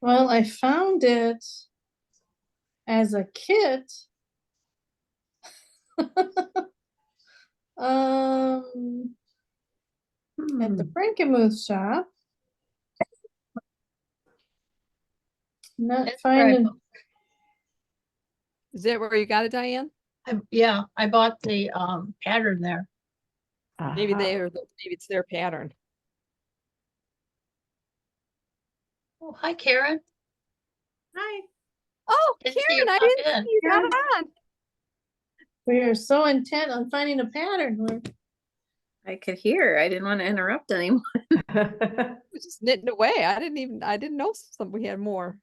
Well, I found it as a kit. Um, at the Frankenmuth shop. Not That's where I finding, bu- Is that where you got it, Diane? Yeah, I bought the pattern there. Maybe Aha. maybe it's their pattern. Oh, hi, Karen. Hi. Oh, Didn't see you Karen, I pop didn't in. see you got Karen. on. we are so intent on finding a pattern. I could hear. I didn't want to interrupt anyone. I was just knitting away. I didn't know we had more.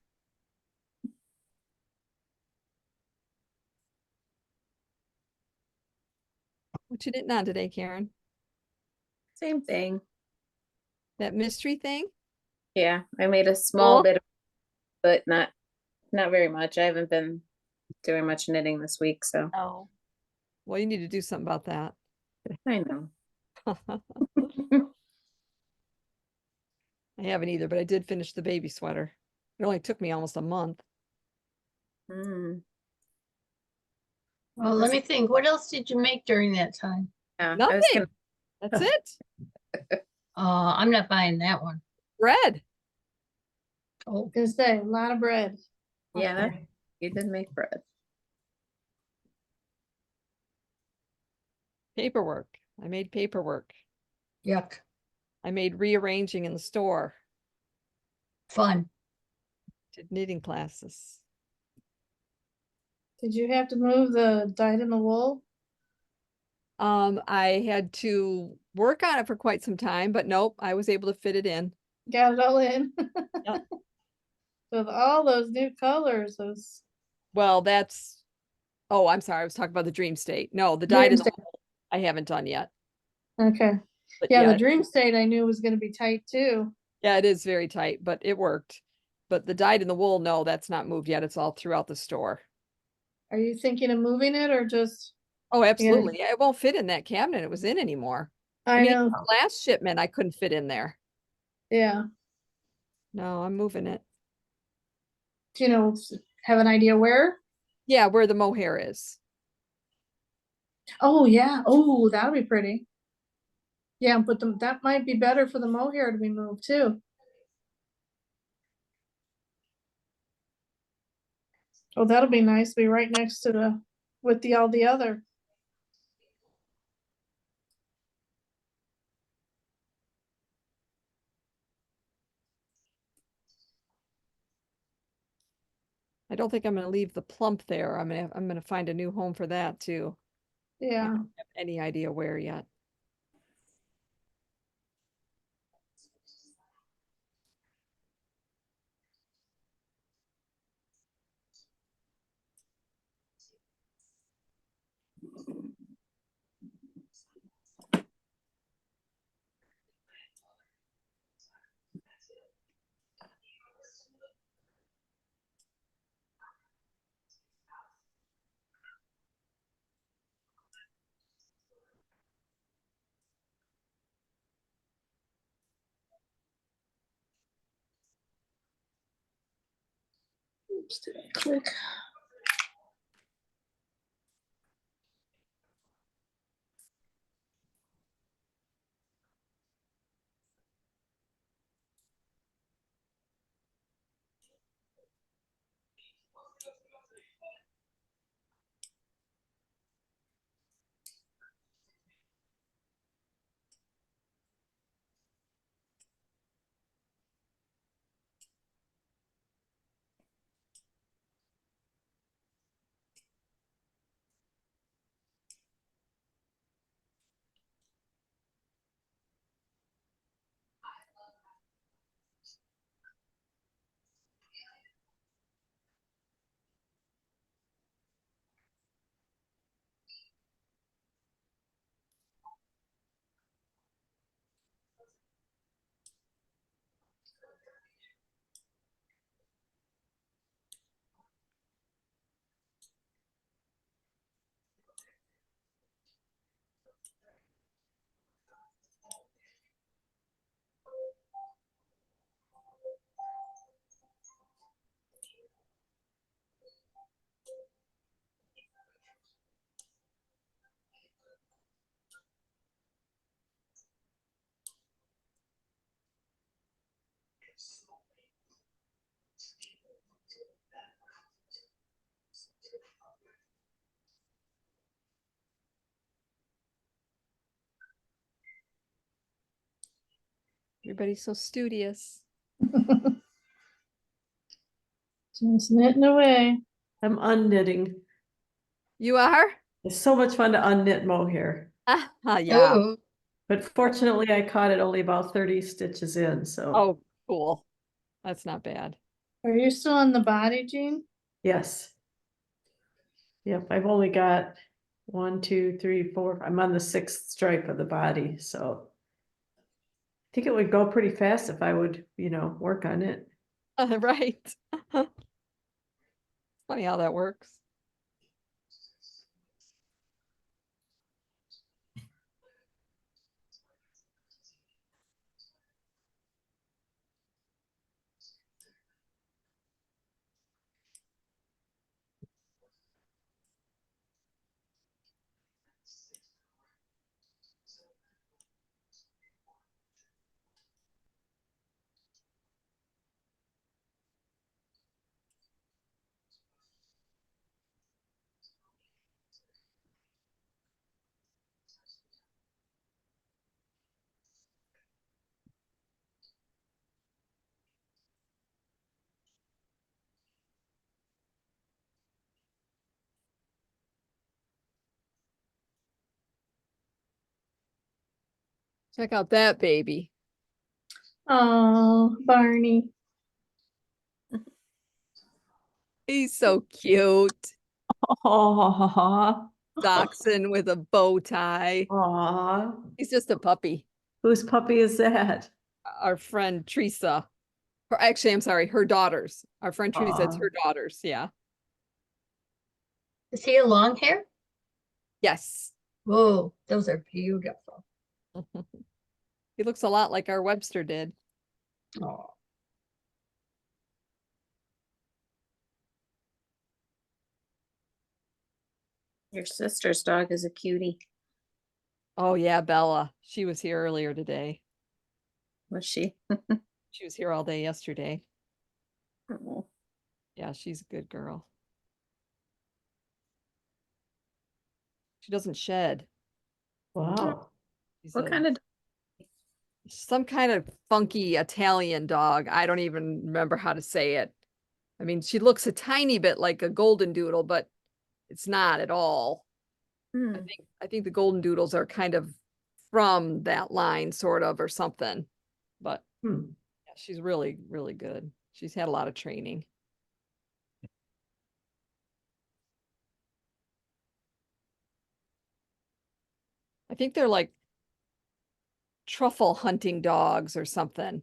What you knitting on today, Karen? Same thing. That mystery thing? Yeah, I made a small Cool. bit, but not very much. I haven't been doing much knitting this week, so Oh. Well, you need to do something about that. I know. I haven't either, but I did finish the baby sweater. It only took me almost a month. Mm, Well, let me think. What else did you make during that time? yeah, I was Nothing. gonna. That's it. I'm not buying that one. Bread. Oh, Gonna say, a lot of bread. Yeah, you did make bread. Paperwork. I made paperwork. yuck. I made rearranging in the store. Fun. Did knitting classes. Did you have to move the dyed in the wool? I had to work on it for quite some time, but nope, I was able to fit it in. Got it all in? Yep. With all those new colors, those. Well, oh, I'm sorry. I was talking about the dream state. No, the dyed Dream in the state. wool I haven't done yet. Okay, But yeah, yeah, the dream state I knew was gonna be tight too. yeah, it is very tight, but it worked. But the dyed in the wool, no, that's not moved yet. It's all throughout the store. Are you thinking of moving it or just? Oh, absolutely. Yeah, it won't fit in that cabinet it was in anymore. I mean, know, the last shipment I couldn't fit in there. yeah. No, I'm moving it. Do you know, have an idea where? Yeah, where the mohair is. Oh, yeah, oh, that'll be pretty. Yeah, but that might be better for the mohair to be moved too. Oh, that'll be nice, be right next to with all the other. I don't think I'm gonna leave the plump there. I'm gonna find a new home for that too. I Yeah, don't have any idea where yet. oops, did I click? Everybody's so studious. Just knitting away. I'm unknitting. You are? It's so much fun to unknit mohair. Yeah. Oh, But fortunately, I caught it only about 30 stitches in, so Oh, cool. That's not bad. Are you still on the body, Jean? yes. Yep, I've only got 1, 2, 3, 4. I'm on the 6th stripe of the body, so I think it would go pretty fast if I would, work on it. Right. Funny how that works. Check out that baby. Oh, Barney. He's so cute. Aw, Dachshund with a bow tie. aw. He's just a puppy. Whose puppy is that? Our friend Teresa. Actually, I'm sorry, her daughters. Our friend Teresa, it's Aw. her daughters. Yeah. is he a long hair? Yes. Whoa, those are beautiful. He looks a lot like our Webster did. Oh, Your sister's dog is a cutie. Oh yeah, Bella. She was here earlier today. Was she? She was here all day yesterday. Oh, Yeah, she's a good girl. She doesn't shed. Wow. She's what kind of some kind of funky Italian dog. I don't even remember how to say it. I mean, she looks a tiny bit like a golden doodle, but it's not at all. hmm. I think the golden doodles are kind of from that line, sort of, or something. But Hmm. yeah, she's really, really good. She's had a lot of training. I think they're like truffle hunting dogs or something.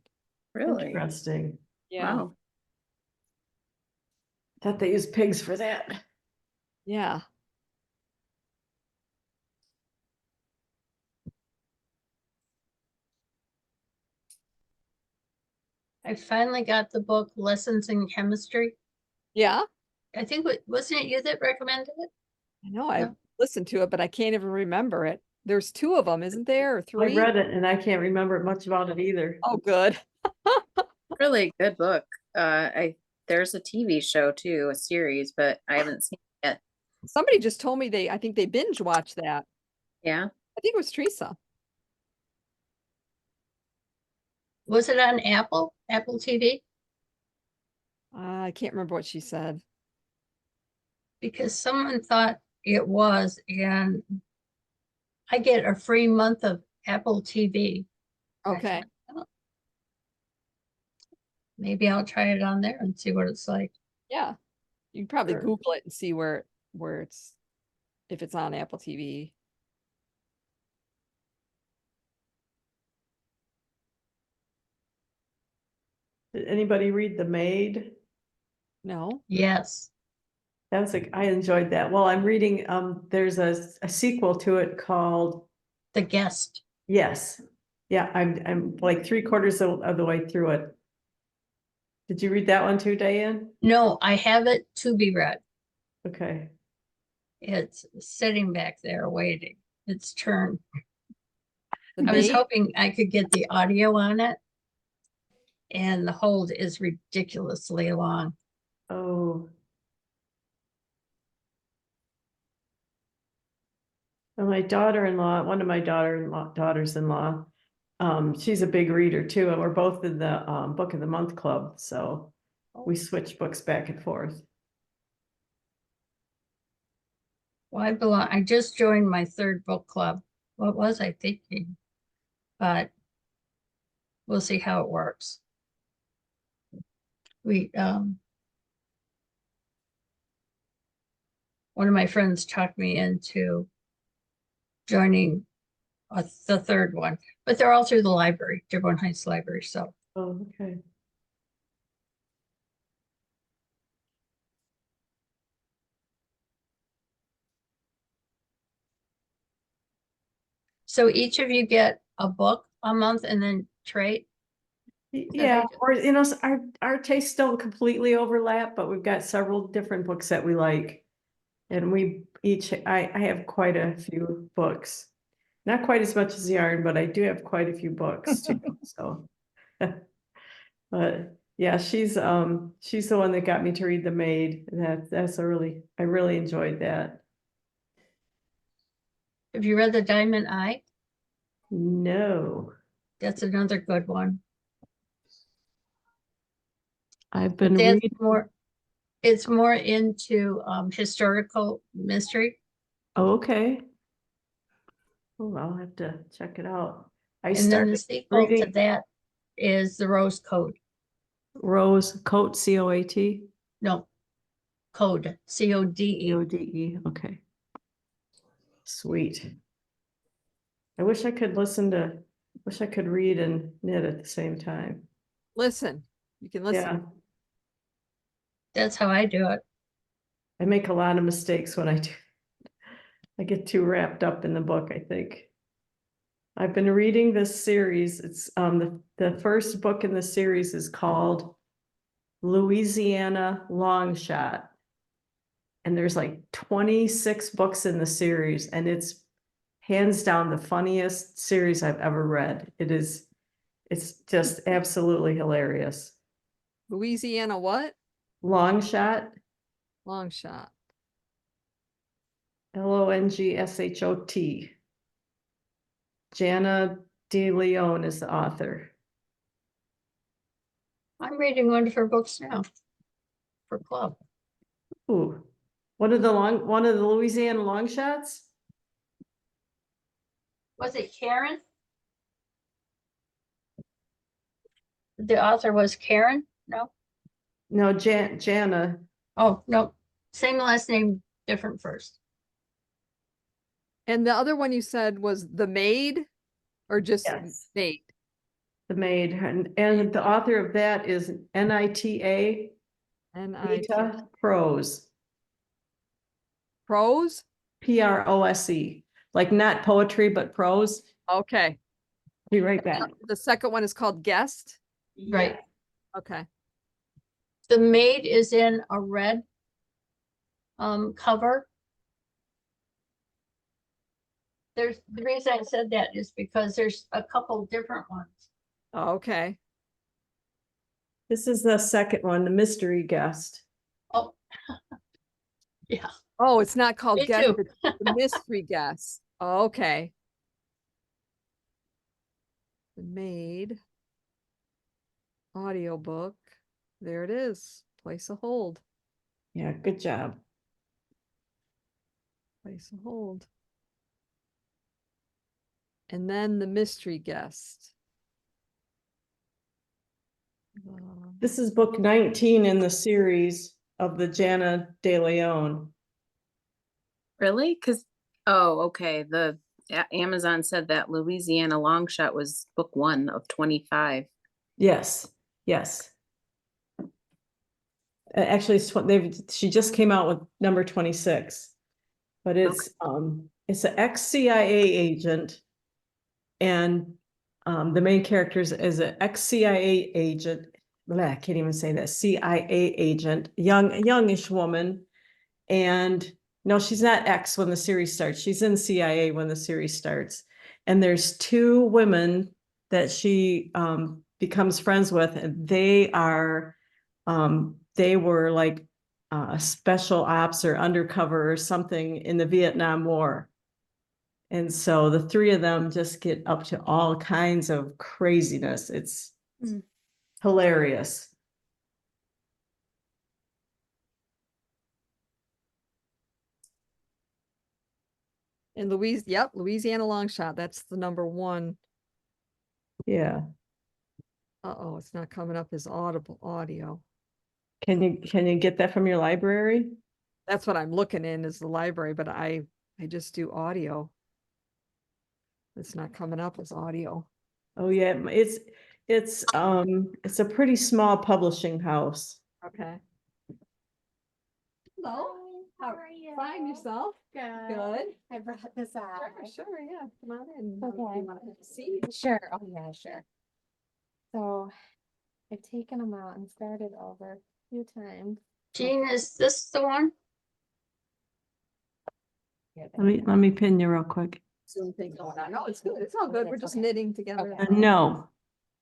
Really? Interesting. Yeah. Wow. Thought they use pigs for that. Yeah. I finally got the book Lessons in Chemistry. Yeah. I think, wasn't it you that recommended it? I know I've Yeah. listened to it, but I can't even remember it. There's 2 of them, isn't there? Or I 3? read it and I can't remember much about it either. Oh, good. Really good book. There's a TV show too, a series, but I haven't seen it yet. Somebody just told me I think they binge watched that. Yeah. I think it was Teresa. Was it on Apple TV? I can't remember what she said. Because someone thought it was, and I get a free month of Apple TV. Okay. Maybe I'll try it on there and see what it's like. Yeah. You can probably Sure. Google it and see where it's if it's on Apple TV. Did anybody read The Maid? No. Yes, That was I enjoyed that. Well, I'm reading, there's a sequel to it called, The Guest. yes. Yeah, I'm like 3/4 of the way through it. Did you read that one too, Diane? No, I have it to be read. Okay. It's sitting back there waiting. Its turn. The I was Maid? hoping I could get the audio on it. And the hold is ridiculously long. Oh. Well, my daughter-in-law, one of my daughters-in-law, She's a big reader too, and we're both in the book of the month club, so we switch books back and forth. Well, I just joined my third book club. What was I thinking? But we'll see how it works. One of my friends talked me into joining the third one, but they're all through the library, Dearborn Heights Library, so. Oh, okay. So each of you get a book a month and then trade? Yeah, or our tastes don't completely overlap, but we've got several different books that we like. And I have quite a few books. Not quite as much as yarn, but I do have quite a few books too, so. But yeah, she's the one that got me to read The Maid. I really enjoyed that. Have you read The Diamond Eye? No, That's another good one. I've been That's reading. it's more into historical mystery. Oh, okay. Oh, I'll have to check it out. I And then the started sequel to reading that is The Rose Code. Rose Coat, COAT. No, Code, CODE. CODE. Okay. Sweet. I wish I could read and knit at the same time. Listen, you can Yeah, listen. That's how I do it. I make a lot of mistakes when I do. I get too wrapped up in the book, I think. I've been reading this series. It's the first book in the series is called Louisiana Long Shot. And there's like 26 books in the series, and it's hands down the funniest series I've ever read. It's just absolutely hilarious. Louisiana what? Long Shot, Long shot. Longshot. Jana De Leon is the author. I'm reading one of her books now for club. Ooh, one of the Louisiana long shots? Was it Karen? The author was Karen? No? No, Jana. Oh, no. Same last name, different first. And the other one you said was The Maid or just Yes. Maid? The Maid, and the author of that is Nita N-I-T. Prose. Prose? Prose, like not poetry, but prose. Okay. Be right back. The second one is called Guest? Right. Okay. The Maid is in a red cover. The reason I said that is because there's a couple different ones. Okay. This is the second one, The Mystery Guest. Oh, yeah. Oh, it's not called Me Guest, too. it's The Mystery Guest. Okay. The Maid. Audiobook. There it is. Place a hold. Yeah, good job. Place a hold. And then The Mystery Guest. This is book 19 in the series of the Jana De Leon. Really? Okay. Amazon said that Louisiana Long Shot was book 1 of 25. Yes, yes. Actually, she just came out with number 26, but it's an ex-CIA agent, and the main character is an ex-CIA agent. I can't even say that. CIA agent, youngish woman, and no, she's not ex when the series starts. She's in CIA when the series starts, and there's two women that she becomes friends with, and they were like special ops or undercover or something in the Vietnam War. And so the three of them just get up to all kinds of craziness. It's Hmm. hilarious. And Louisiana long shot. That's the number one. Yeah. Uh-oh, it's not coming up as audible audio. Can you get that from your library? That's what I'm looking in is the library, but I just do audio. It's not coming up as audio. Oh yeah, it's a pretty small publishing house. Okay. Hello. How are you? Find yourself. Good. Good. I brought this out. Sure, yeah. Come on in. Okay. You want to see? Sure. Oh yeah, sure. So I've taken them out and started over a few times. Jean, is this the one? Here they Let me pin you real quick. Zoom thing going on. No, it's good. It's all good. We're just Okay. knitting together. Okay. No,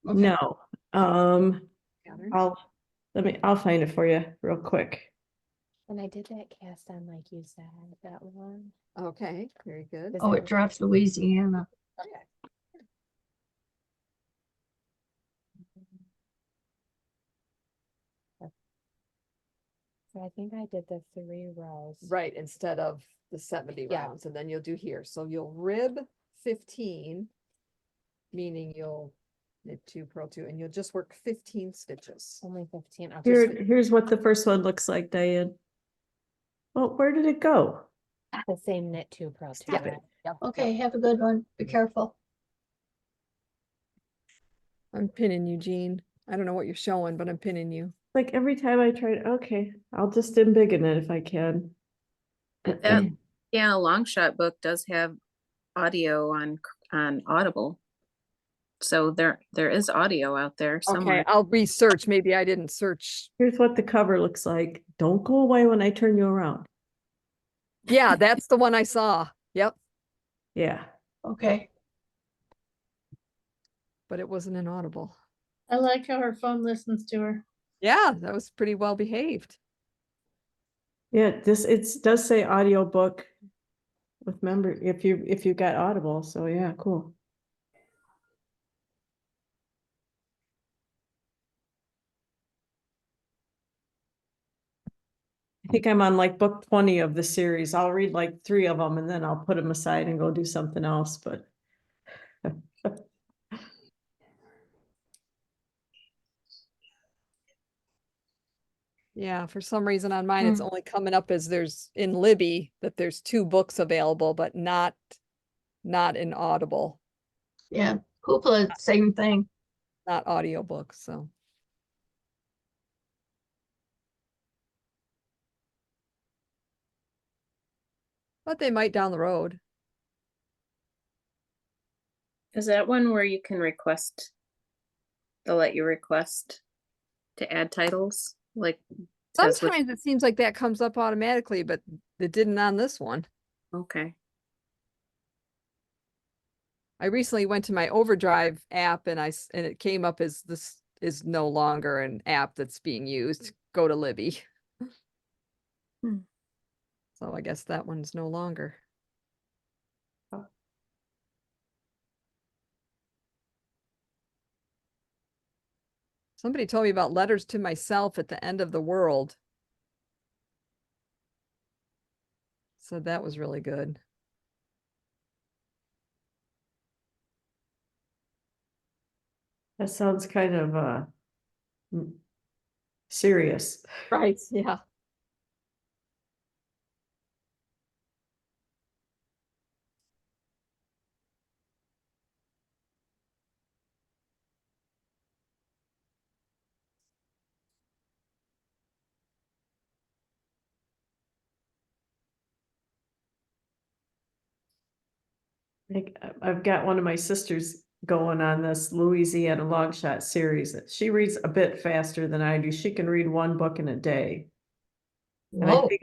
Okay. no. Together. I'll find it for you real quick. And I did that cast on like you said, that one. Okay, very good. Is Oh, that it drops Louisiana. So I think I did the 3 rows. Right, instead of the 70 Yeah. rounds, and then you'll do here. So you'll rib 15, meaning you'll knit 2, purl 2, and you'll just work 15 stitches. Only 15. Okay. Here's what the first one looks like, Diane. Oh, where did it go? The same knit 2 purl 2. Stop it. right? Yep, Okay, yep. have a good one. Be careful. I'm pinning you, Jean. I don't know what you're showing, but I'm pinning you. Like every time I try to, okay, I'll just embiggen it if I can. That yeah, a long shot book does have audio on Audible. So there is audio out there Okay, somewhere. I'll research. Maybe I didn't search. Here's what the cover looks like. Don't go away when I turn you around. Yeah, that's the one I saw. Yep, Yeah. Okay. but it wasn't an audible. I like how her phone listens to her. Yeah, that was pretty well behaved. Yeah, it does say audiobook with member if you got Audible. So yeah, cool. I think I'm on like book 20 of the series. I'll read like 3 of them and then I'll put them aside and go do something else. But Yeah, for some reason on mine, it's only coming up as there's in Libby that there's 2 books available, but not in Audible, Yeah. Hoopla, same thing. not audiobooks, so. But they might down the road. Is that one where you can request? They'll let you request to add titles, like says which- Sometimes it seems like that comes up automatically, but it didn't on this one. okay. I recently went to my Overdrive app and it came up as this is no longer an app that's being used. Go to Libby. Hmm. So I guess that one's no longer. Somebody told me about Letters to Myself at the End of the World. So that was really good. that sounds kind of serious. Right, yeah. Like I've got one of my sisters going on this Louisiana long shot series. She reads a bit faster than I do. She can read 1 book in a day. And I Whoa. think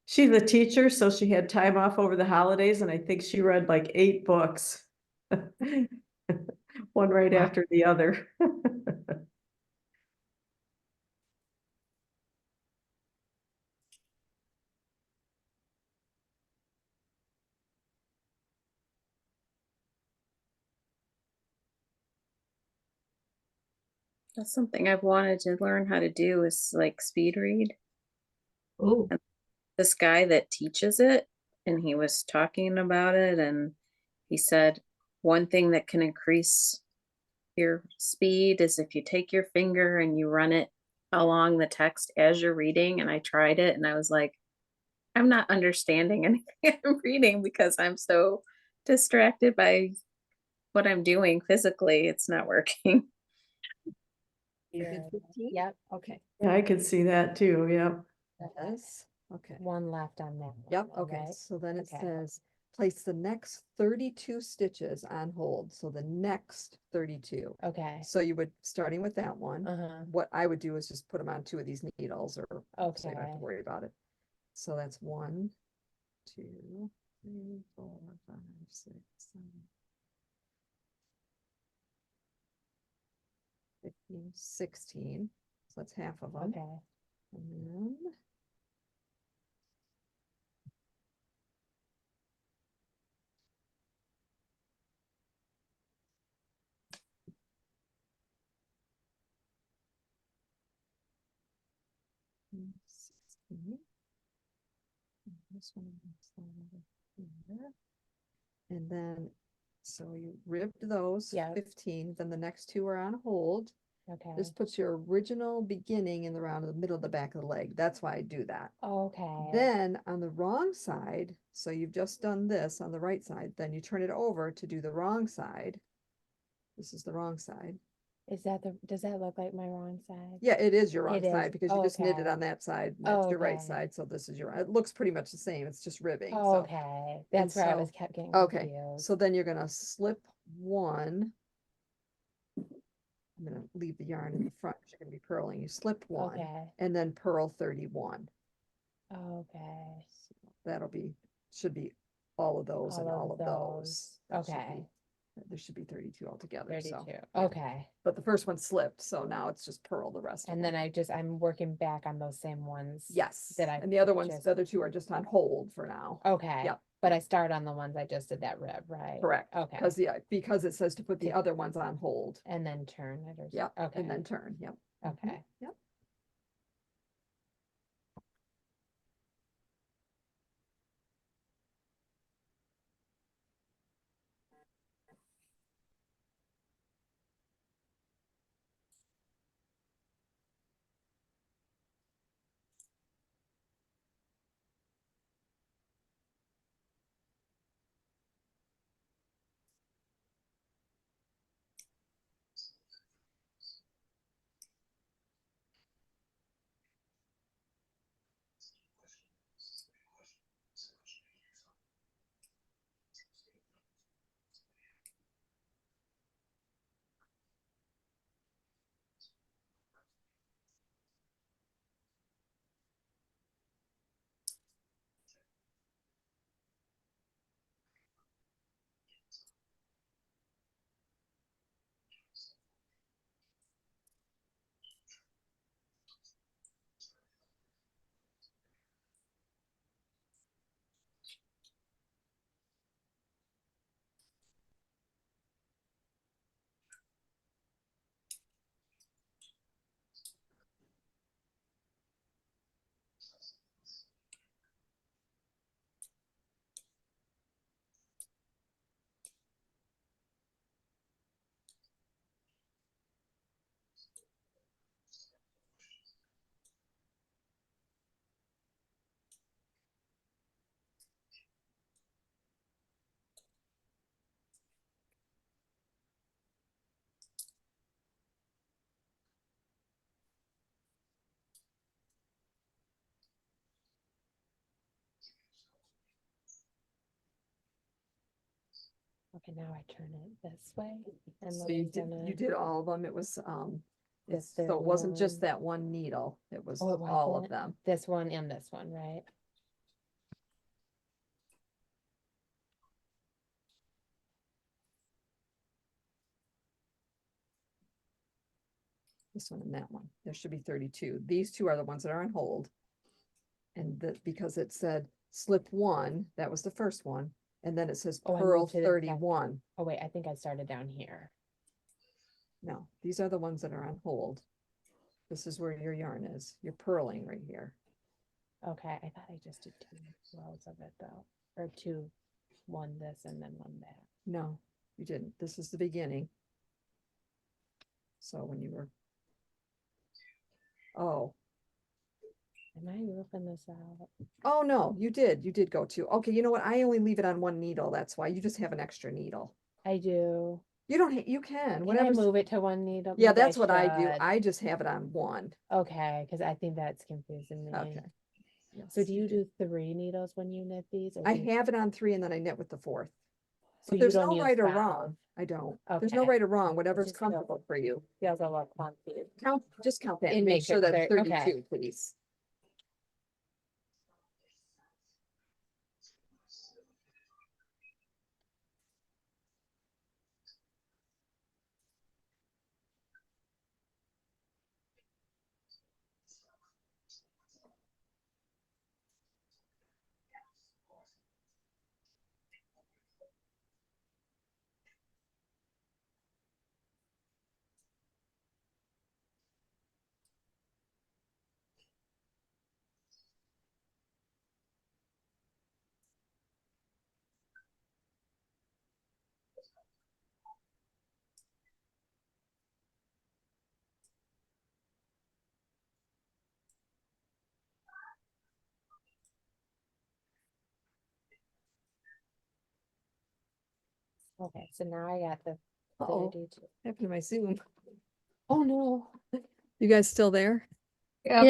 she's a teacher, so she had time off over the holidays, and I think she read like 8 books. One right Wow. after the other. That's something I've wanted to learn how to do is like speed read. Oh, This guy that teaches it, and he was talking about it, and he said one thing that can increase your speed is if you take your finger and you run it along the text as you're reading. And I tried it and I was like, I'm not understanding anything I'm reading because I'm so distracted by what I'm doing physically. It's not working. You did Good. 15? Yep, Okay, Yeah, I could see that too, yeah. yes, okay. one left on that. Yep, one, okay, right? so then it Okay. says, place the next 32 stitches on hold, so the next 32. Okay, So you would, starting with that one, uh-huh, what I would do is just put them on 2 of these needles, or so you don't have to Okay. worry about it. So that's 1, 2, 3, 4, 5, 6, 7, 15, 16, so that's half of them. okay, And then and 16. And this one is over here. And then, so you ribbed those Yep. 15, then the next 2 are on hold. okay, This puts your original beginning in the round of the middle of the back of the leg. That's why I do that. okay. Then on the wrong side, so you've just done this on the right side, then you turn it over to do the wrong side. This is the wrong side. Is that does that look like my wrong side? Yeah, it is your wrong It is. side because you just knitted Okay. on that side. And that's your right Okay. side. So this is your, it looks pretty much the same. It's just ribbing. So, Okay, that's where I was so- kept getting okay. confused. So then you're gonna slip 1. I'm gonna leave the yarn in the front, 'cause you're gonna be purling. You slip 1 Okay, and then purl 31. okay, So that'll be, should be all of those and all of those. That should okay, be- There should be 32 altogether, so. 32, yeah. okay. But the first one slipped, so now it's just purl the rest of And them. then I'm working back on those same ones. Yes, that I and the other ones, just- the other 2 are just on hold for now. Okay. Yep. But I start on the ones I just did that rib, right? Correct. Okay, Because, yeah, because it says to put the To- other ones on hold. and then turn it or. Yep, Okay, and then turn, yep. Mhm, okay. Yep. Okay, now I turn it this way. And So then you I'm did, gonna- you did all of them. It was, This so third it wasn't just one. that one needle. It was Oh, it all of wasn't? them. This one and this one, right? This one and that one. There should be 32. These 2 are the ones that are on hold. And that, because it said slip 1, that was the first one. And then it says Oh, I purl moved to the back. 31. Oh, wait, I think I started down here. No, these are the ones that are on hold. This is where your yarn is. You're purling right here. Okay, I thought I just did 2 rows of it though, or 2, 1 this and then 1 that. No, you didn't. This is the beginning. So when you were. Oh, Am I roofing this out? oh no, you did. You did go to. Okay, you know what? I only leave it on one needle. That's why you just have an extra needle. I do. You don't, you can, Can I whatever. move it to 1 needle? Yeah, Maybe that's what I do. should. I just have it on one. Okay, because I think that's confusing me. Okay. So Yes. do you do 3 needles when you knit these? Or I do you- have it on 3 and then I knit with the 4th. So But you there's don't no use right or 5? wrong. I don't. There's no Okay. right or wrong, whatever's just feels- comfortable for you. Feels a little clunky. Count, just count that In and make sure matrix that's there, okay. 32, please. Okay, so now I got the Uh-oh, 32. happened to my Zoom. Oh, no. You guys still there? Yeah,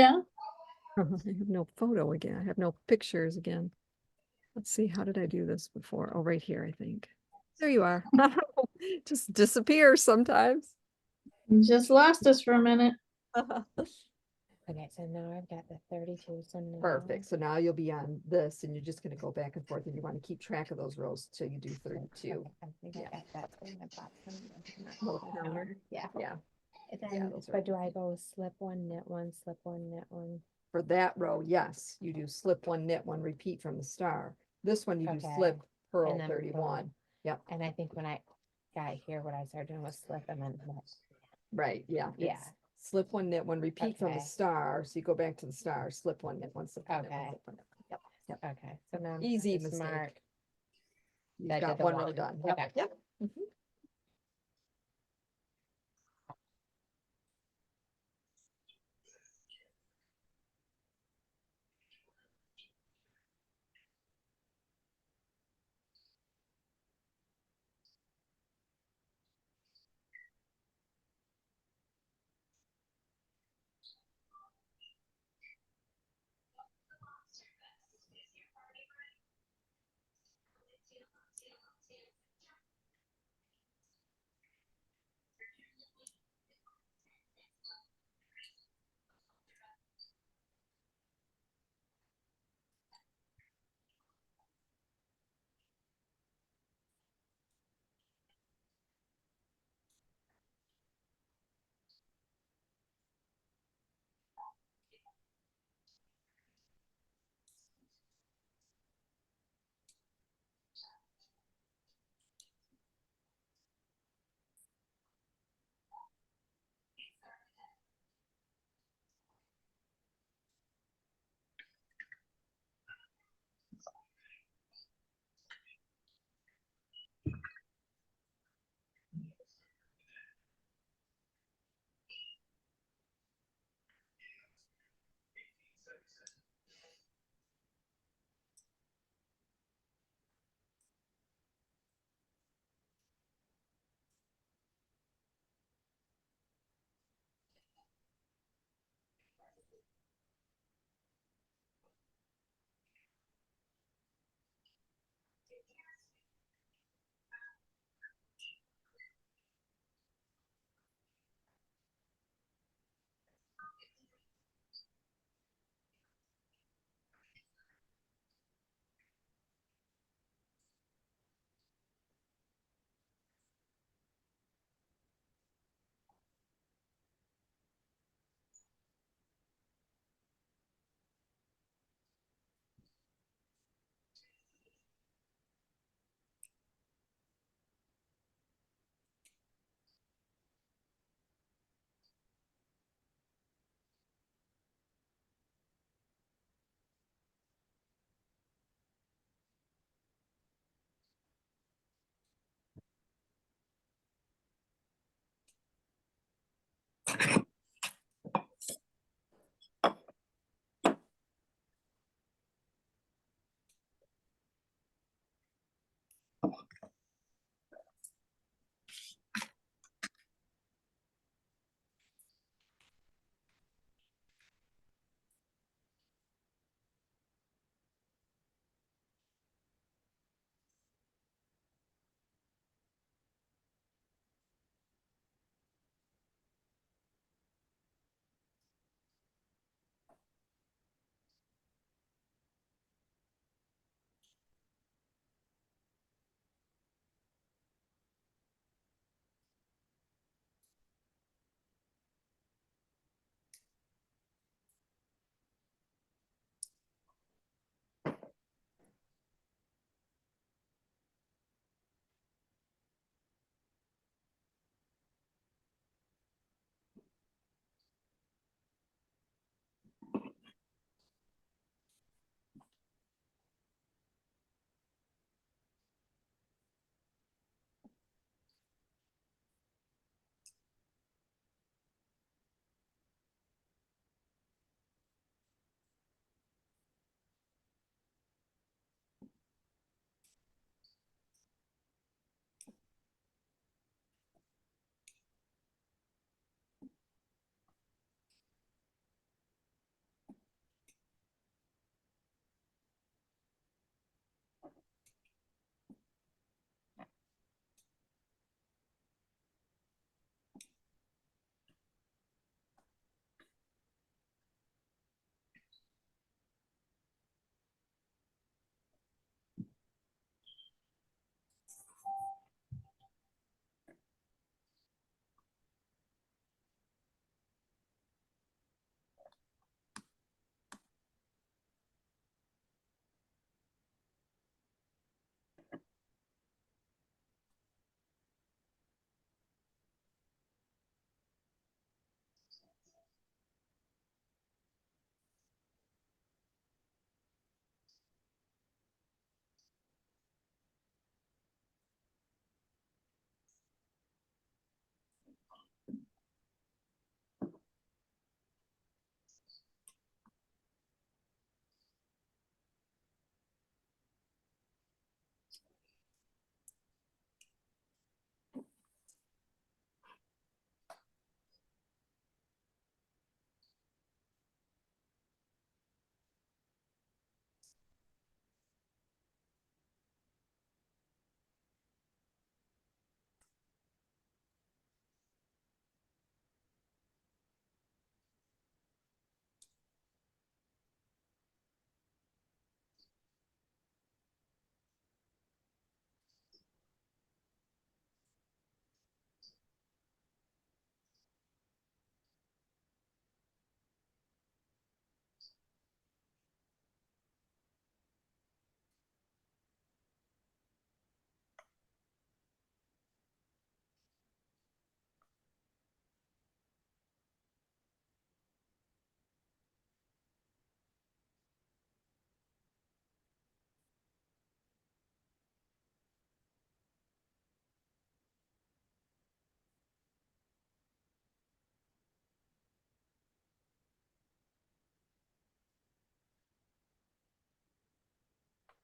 I have no photo again. I have no pictures again. Let's see, how did I do this before? Oh, right here, I think. There you are. Just disappears sometimes. you just lost us for a minute. Okay, so now I've got the 32. So now Perfect. So now you'll be on this and you're just gonna go back and forth and you want to keep track of those rows till you do 32. Okay, I think Yeah. I got that in the bottom. Little counter. Yeah. Yeah, And Yeah, then, those are but do I easy. go slip 1, knit 1, slip 1, knit 1? for that row, yes, you do slip 1, knit 1, repeat from the star. This one you do Okay. slip, purl And then 31. Yep, And I think when I got here, what I started doing was slip and then knit. right, yeah. Yeah. it's Slip 1, knit 1, repeat from the Okay. star. So you go back to the star, slip 1, knit 1, slip 1, knit 1, Okay. slip 1, knit 1. Yep, Okay, so now I'm easy trying to mistake. mark. You've That got did the one row one. done. Okay. Yep, yep. Mhm.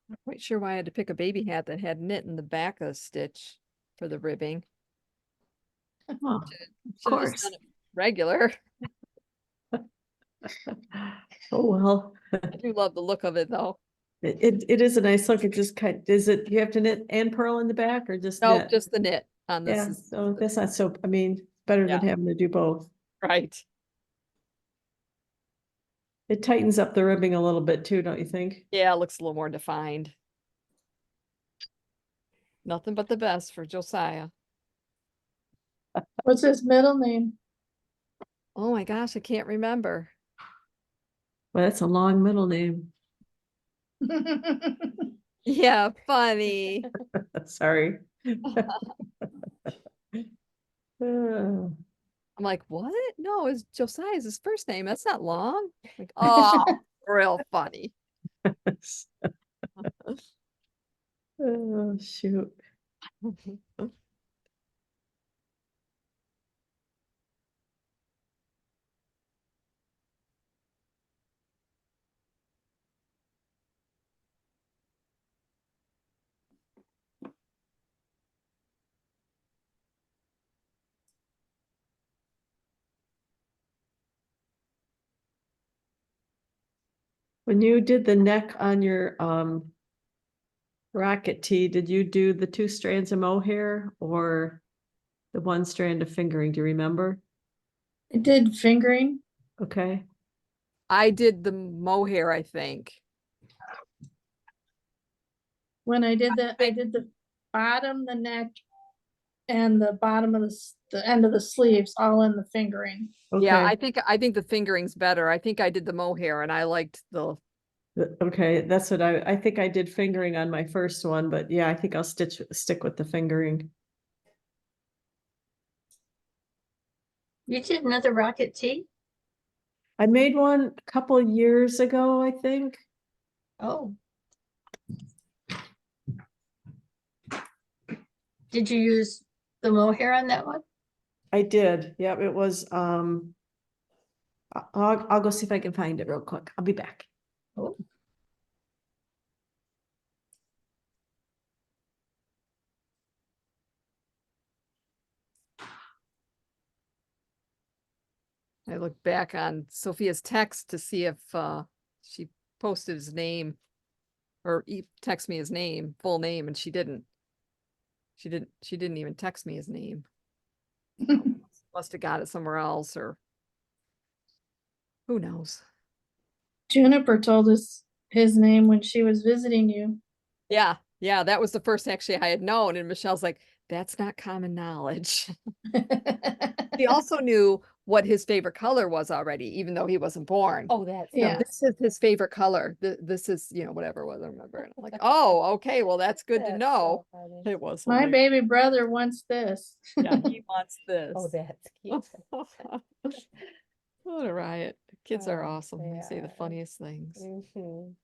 Not quite sure why I had to pick a baby hat that had knit in the back of the stitch for the ribbing. Oh, of Should've just course. done it regular. Oh, well, I do love the look of it though. it is a nice look. It just is it, you have to knit and purl in the back or just No, knit? just the knit on this. Yeah, is so that's not so, I mean, better than Yeah. having to do both. right. It tightens up the ribbing a little bit too, don't you think? Yeah, it looks a little more defined. Nothing but the best for Josiah. What's his middle name? Oh my gosh, I can't remember. Well, that's a long middle name. Yeah, funny. Sorry. Uh, I'm like, what? No, it's Josiah's his first name. That's not long. Like, oh, real funny. Oh, shoot. When you did the neck on your rocket tee, did you do the 2 strands of mohair or the 1 strand of fingering? Do you remember? I did fingering. Okay. I did the mohair, I think. When I did the bottom, the neck, and the bottom of the end of the sleeves, all in the fingering. Yeah, Okay. I think the fingering's better. I think I did the mohair and I liked the Okay, that's what I think I did fingering on my first one, but yeah, I think I'll stick with the fingering. You did another rocket tee? I made one a couple of years ago, I think. Oh. Did you use the mohair on that one? I did. Yeah, it was I'll go see if I can find it real quick. I'll be back. Oh. I looked back on Sophia's text to see if she posted his name or text me his name, full name, and she didn't. She didn't even text me his name. Must have got it somewhere else or who knows. Juniper told us his name when she was visiting you. Yeah, yeah, that was the first actually I had known. And Michelle's like, that's not common knowledge. She also knew what his favorite color was already, even though he wasn't born. Oh, that's. You know, Yeah. this is his favorite color. This is, you know, whatever it was, I remember. And I'm like, oh, okay, well, that's good to That's know. so funny. It was. My hilarious. baby brother wants this. Yeah, he wants this. Oh, that's cute. What a riot. Kids are Oh, awesome. They say the are. funniest things. Mhm.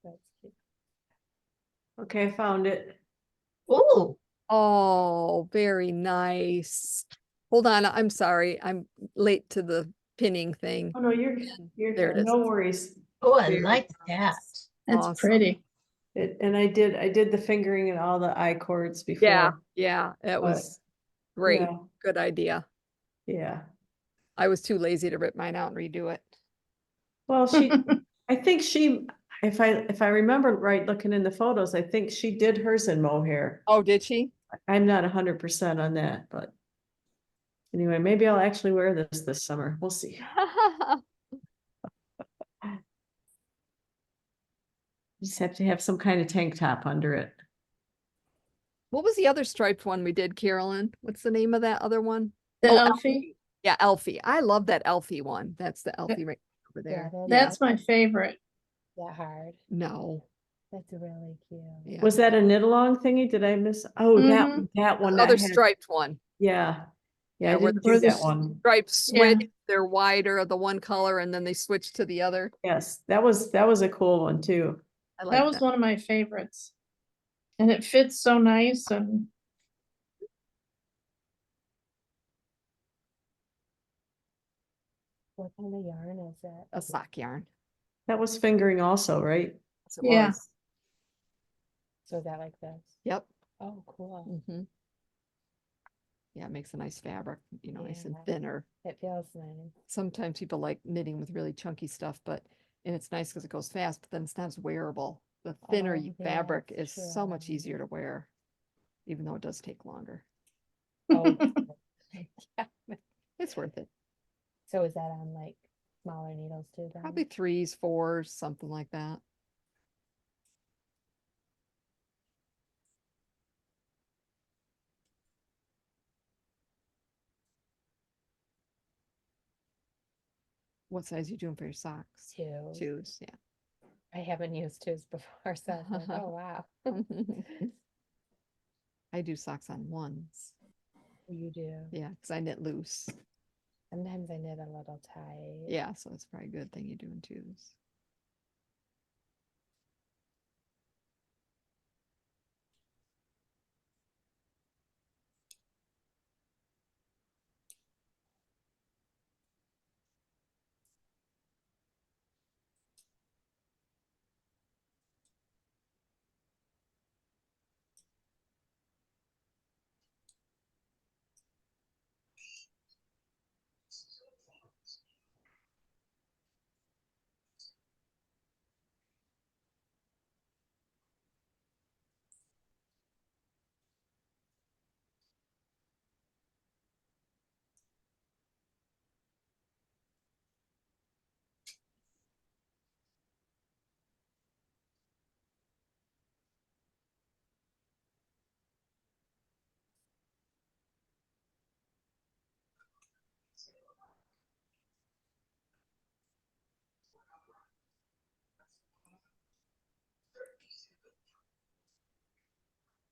That's cute. Okay, I found it. Oh, Oh, very nice. Hold on, I'm sorry. I'm late to the pinning thing. Oh no, you're There it is. no worries. oh, I Very like that. nice. That's Awesome. pretty. And I did the fingering and all the I chords before. Yeah, yeah, it was great. yeah. Good idea. Yeah. I was too lazy to rip mine out and redo it. Well, I think if I remember right, looking in the photos, I think she did hers in mohair. Oh, did she? I'm not 100% on that, but anyway, maybe I'll actually wear this summer. We'll see. Just have to have some kind of tank top under it. What was the other striped one we did, Carolyn? What's the name of that other one? The Oh, Elfie, Yeah, Elfie. I love that Elfie one. That's the Elfie right over there. that is- that's my favorite. That hard. No. That's really cute. Yeah. Was that a knit along thingy? Did I miss? Oh, Mhm. that one. Other that had- striped one. Yeah. Yeah, Yeah, I where didn't the do that s- one. Stripes Yeah. switch. They're wider, the one color, and then they switch to the other. Yes, that was a cool one too. I That like was that. one of my favorites. And it fits so nice and What kind of yarn is it? A sock yarn. That was fingering also, right? once it Yeah. was. So is that like this? Yep. Oh, cool. Yeah, it makes a nice fabric, nice and Yeah. thinner. It feels nice. Sometimes people like knitting with really chunky stuff, and it's nice because it goes fast, but then it's not as wearable. The thinner Oh, yeah, fabric it's is so much true. easier to wear, even though it does take longer. Oh, yeah. It's worth it. So is that on like smaller needles too then? Probably 3s, 4s, something like that. What size you doing for your socks? Two. 2s, yeah. I haven't used twos before, so I was like, oh, wow. I do socks on 1s. You do. Yeah, because I knit loose. Sometimes I knit a little tight. Yeah, so it's probably a good thing you do in 2s.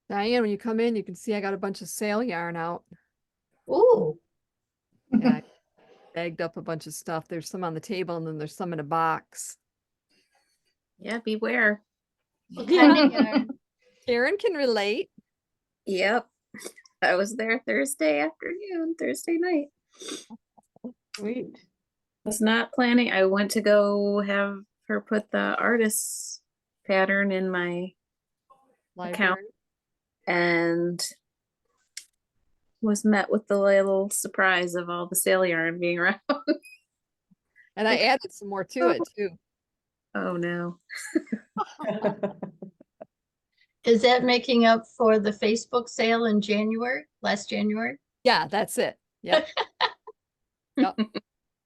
Diane, when you come in, you can see I got a bunch of sale yarn out. Ooh, Yeah, I bagged up a bunch of stuff. There's some on the table and then there's some in a box. Yeah, beware. what kind of yarn? Karen can relate. Yep. I was there Thursday afternoon, Thursday night. Sweet. Was not planning. I went to go have her put the artist's pattern in my account Library. and was met with the little surprise of all the sale yarn being around. And I added some more to it too. Oh no. Is that making up for the Facebook sale in January, last January? Yeah, that's it. Yep. Yep.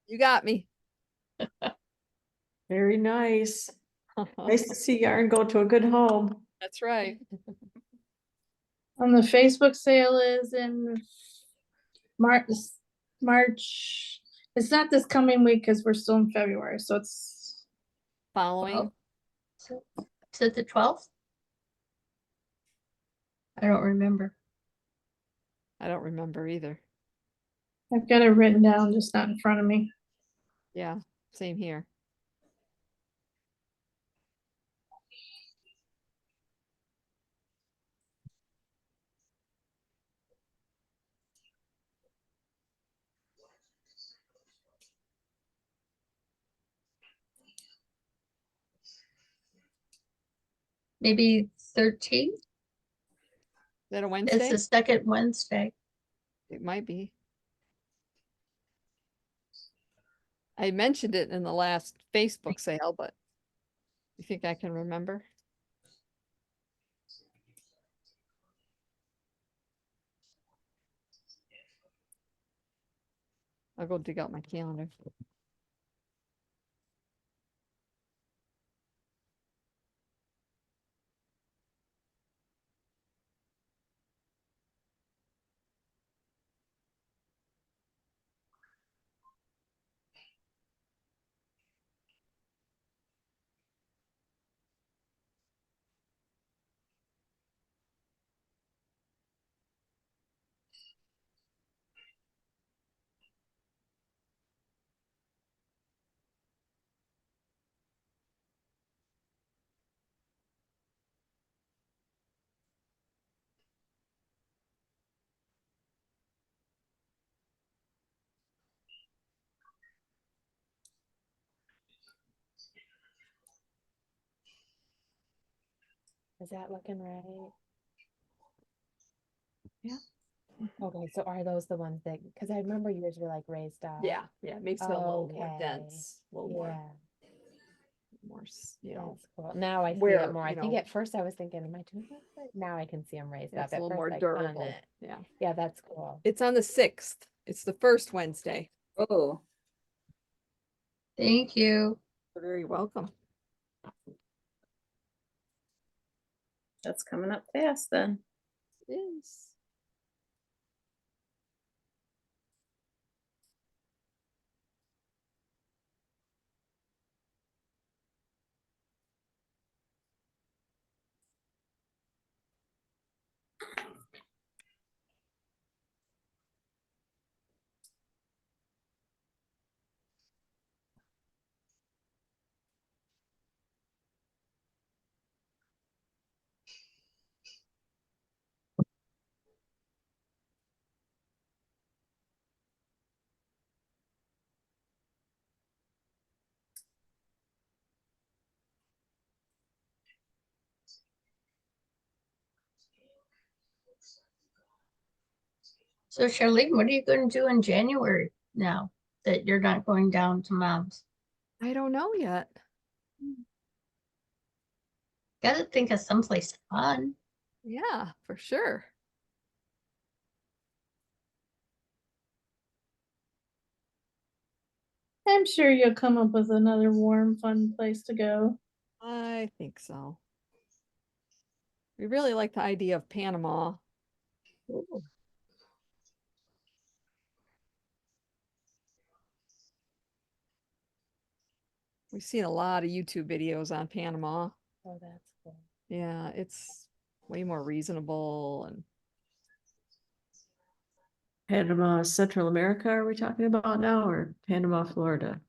You got me. Very nice. Nice to see yarn go to a good home. That's right. And the Facebook sale is in March. It's not this coming week because we're still in February, so it's Following. So, is it the 12th? I don't remember. I don't remember either. I've got it written down, just not in front of me. Yeah, same here. Maybe 13th? Is that a It's Wednesday? the second Wednesday. It might be. I mentioned it in the last Facebook sale, but you think I can remember? I'll go dig out my calendar. Is that looking right? Yeah. Okay, so are those the ones that, because I remember yours were like raised up. Yeah, it makes it a little more Okay. dense, a little Yeah, more, you know, that's cool. Now I see where, it more. I you think know, at first I was thinking, am I doing that right? Now I can see them raised up. it's a At little first more I durable. couldn't. Yeah. Yeah, that's cool. It's on the 6th. It's the first Wednesday. Oh, Thank you. You're very welcome. that's coming up fast then. It is. So Charlene, what are you going to do in January now that you're not going down to mom's? I don't know yet. Got to think of someplace fun. Yeah, for sure. I'm sure you'll come up with another warm, fun place to go. I think so. We really like the idea of Panama. We've seen a lot of YouTube videos on Panama. Oh, that's cool. Yeah, it's way more reasonable and Panama, Central America, are we talking about now, or Panama, Florida?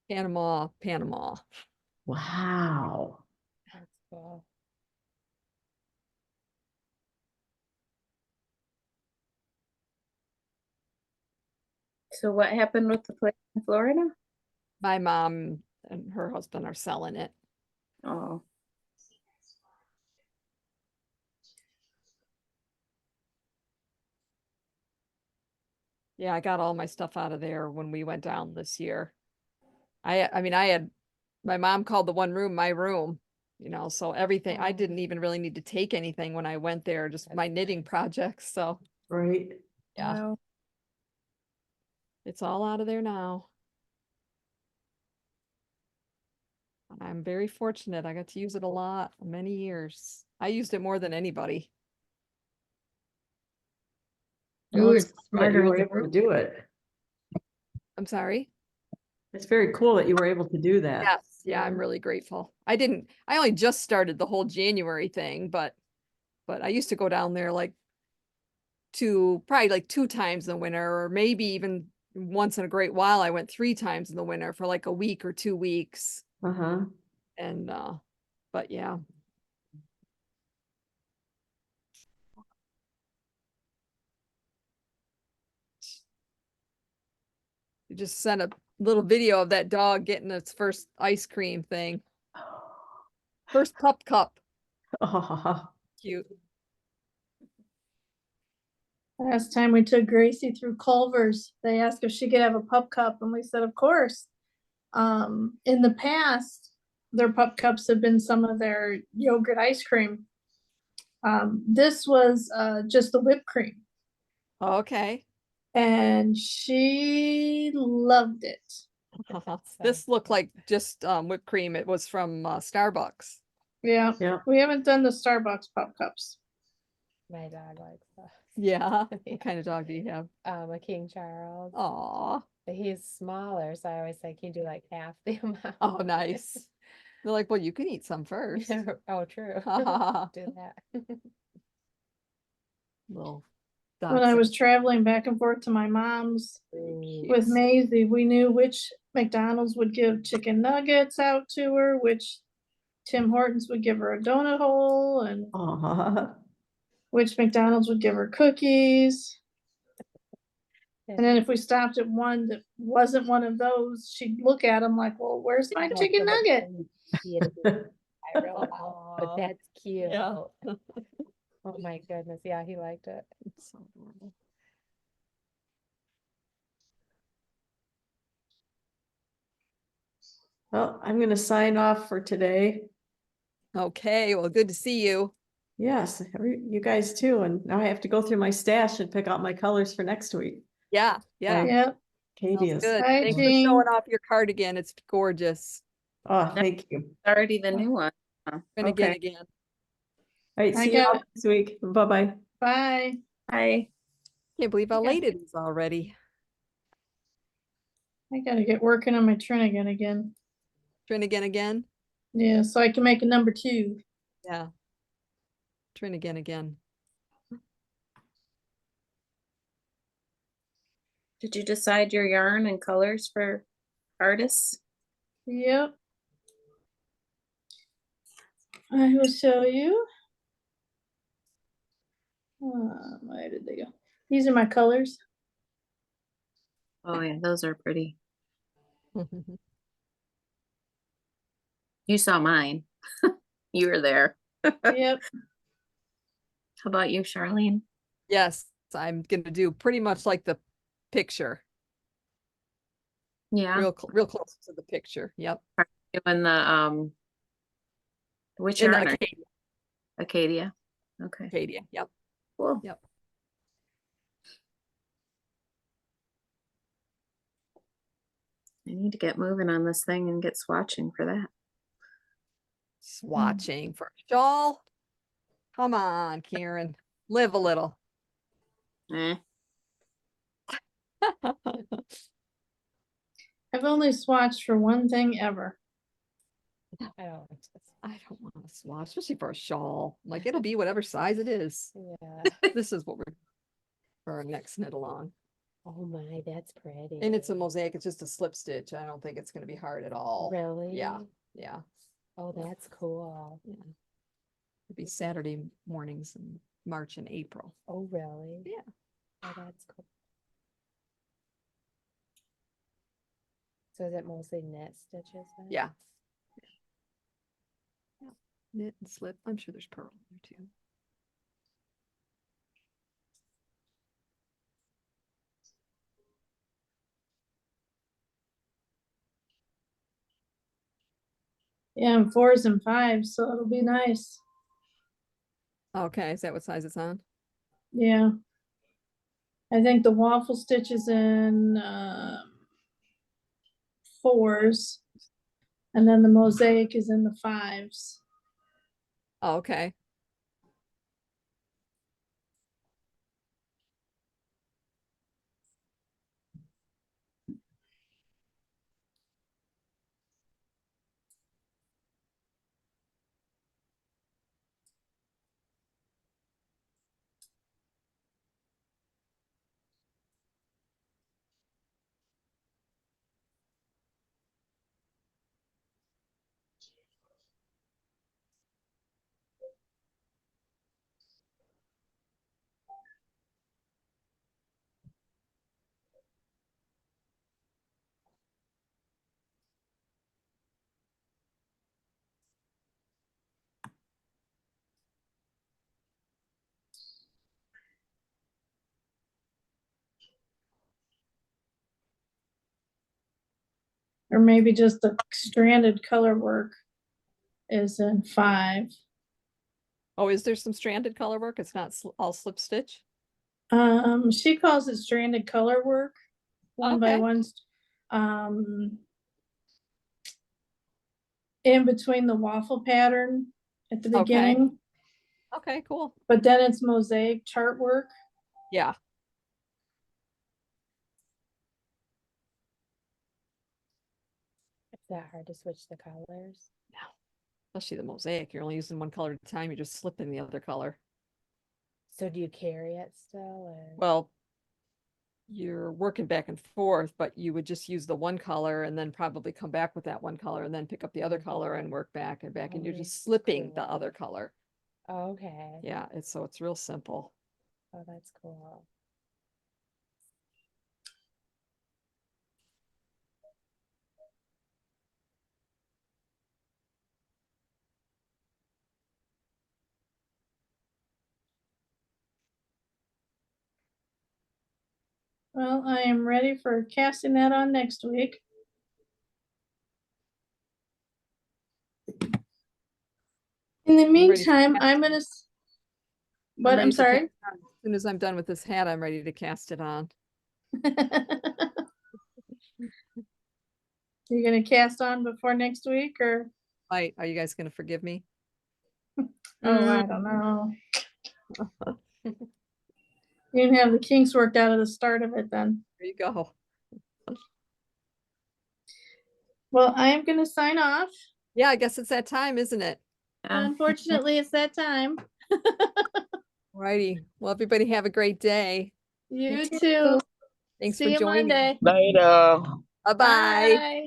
Panama, Panama. Wow. That's cool. So what happened with the place in Florida? My mom and her husband are selling it. Oh, Yeah, I got all my stuff out of there when we went down this year. I mean, I had my mom called the one room my room, you know, so everything, I Oh. didn't even really need to take anything when I went there, just my knitting projects. So Right. yeah, Wow. it's all out of there now. I'm very fortunate. I got to use it a lot, many years. I used it more than anybody. You were smarter You with were the able to group. do it. I'm sorry. It's very cool that you were able to do that. Yes, yeah, I'm really grateful. I only just started the whole January thing, but I used to go down there like probably like 2 times in the winter, or maybe even once in a great while. I went 3 times in the winter for like a week or 2 weeks. Uh-huh. And but yeah. You just sent a little video of that dog getting its first ice cream thing. First pup cup. Oh, Cute. Last time we took Gracie through Culver's, they asked if she could have a pup cup, and we said, of course. In the past, their pup cups have been some of their yogurt ice cream. This was just the whipped cream, Okay. and she loved it. This looked like just whipped cream. It was from Starbucks. Yeah, yeah. we haven't done the Starbucks pup cups. My dog likes that. Yeah. Yeah. What kind of dog do you have? A King Charles. Aw. But he's smaller, so I always say, can you do like half the amount? Oh, nice. They're like, well, you can eat some first. Oh, true. Do that. Little When I dots. was traveling back and forth to my mom's with Cute. Maisie, we knew which McDonald's would give chicken nuggets out to her, which Tim Hortons would give her a donut hole, and Aw. which McDonald's would give her cookies. And then if we stopped at one that wasn't one of those, she'd look at them like, well, where's my chicken nugget? I I really don't, but Aw. that's cute. Yeah. Oh my goodness, yeah, he liked it. It's so adorable. Well, I'm gonna sign off for today. Okay, well, good to see you. Yes, you guys too. And now I have to go through my stash and pick out my colors for next week. Yeah, yeah. Like, Yep. Katie Sounds is. good. Hi, Thanks for Jean. showing off your cardigan. It's gorgeous. Oh, thank you. Already the new one. And again, Okay. again. All right, I see you all got it. next week. Bye-bye. Bye. Hi. Can't believe how Okay. late it is already. I gotta get working on my Trinigan again. Trinigan again. Yeah, so I can make a number 2. Yeah. Trinigan again. Did you decide your yarn and colors for artists? Yep. I will show you. Where did they go? These are my colors. Oh yeah, those are pretty. You saw mine. You were there. Yep. How about you, Charlene? Yes, I'm gonna do pretty much like the picture. Yeah. Real close to the picture. Yep. Doing the which In yarn are Acadia. Acadia? Okay, Acadia. Yep. cool. Yep. I need to get moving on this thing and get swatching for that. Swatching for a shawl. Come on, Karen. Live a little. Eh. I've only swatched for one thing ever. I don't want to swatch, especially for a shawl. Like it'll be whatever size it is. Yeah. This is what we're for our next knit along. Oh my, that's pretty. And it's a mosaic, it's just a slip stitch. I don't think it's gonna be hard at all. Really? Yeah, yeah. Oh, that's cool. Yeah. It'd be Saturday mornings in March and April. Oh, really? Yeah. Oh, that's cool. So is it mostly knit stitches then? Yeah. Yeah. Knit and slip. I'm sure there's purl in there too. Yeah, and 4s and 5s, so it'll be nice. Okay, is that what size it's on? Yeah. I think the waffle stitch is in 4s, and then the mosaic is in the 5s. Oh, okay. Or maybe just the stranded color work is in 5. Oh, is there some stranded color work? It's not all slip stitch? She calls it stranded color work, one by Okay. one. In between the waffle pattern at the Okay. beginning, Okay, cool. but then it's mosaic chart work. Yeah. Is that hard to switch the colors? Especially the mosaic. You're only using one color at a time. You're just slipping the other color. So do you carry it still or? Well, you're working back and forth, but you would just use the one color and then probably come back with that one color and then pick up the other color and work back and back. And you're Oh, just slipping the cool. other color. Okay. Yeah, it's real simple. Oh, that's cool. Well, I am ready for casting that on next week. In the ready to meantime, cast I'm gonna, what, ready I'm to sorry? cast it on. As soon as I'm done with this hat, I'm ready to cast it on. You're gonna cast on before next week, or, Are you guys gonna forgive me? oh, I don't know. You didn't have the kinks worked out at the start of it then. There you go. Well, I am gonna sign off. Yeah, I guess it's that time, isn't it? Yeah. Unfortunately, it's that time. Righty. Well, everybody have a great day. You too. Thanks See for you joining. Monday. Later. Bye-bye. Bye.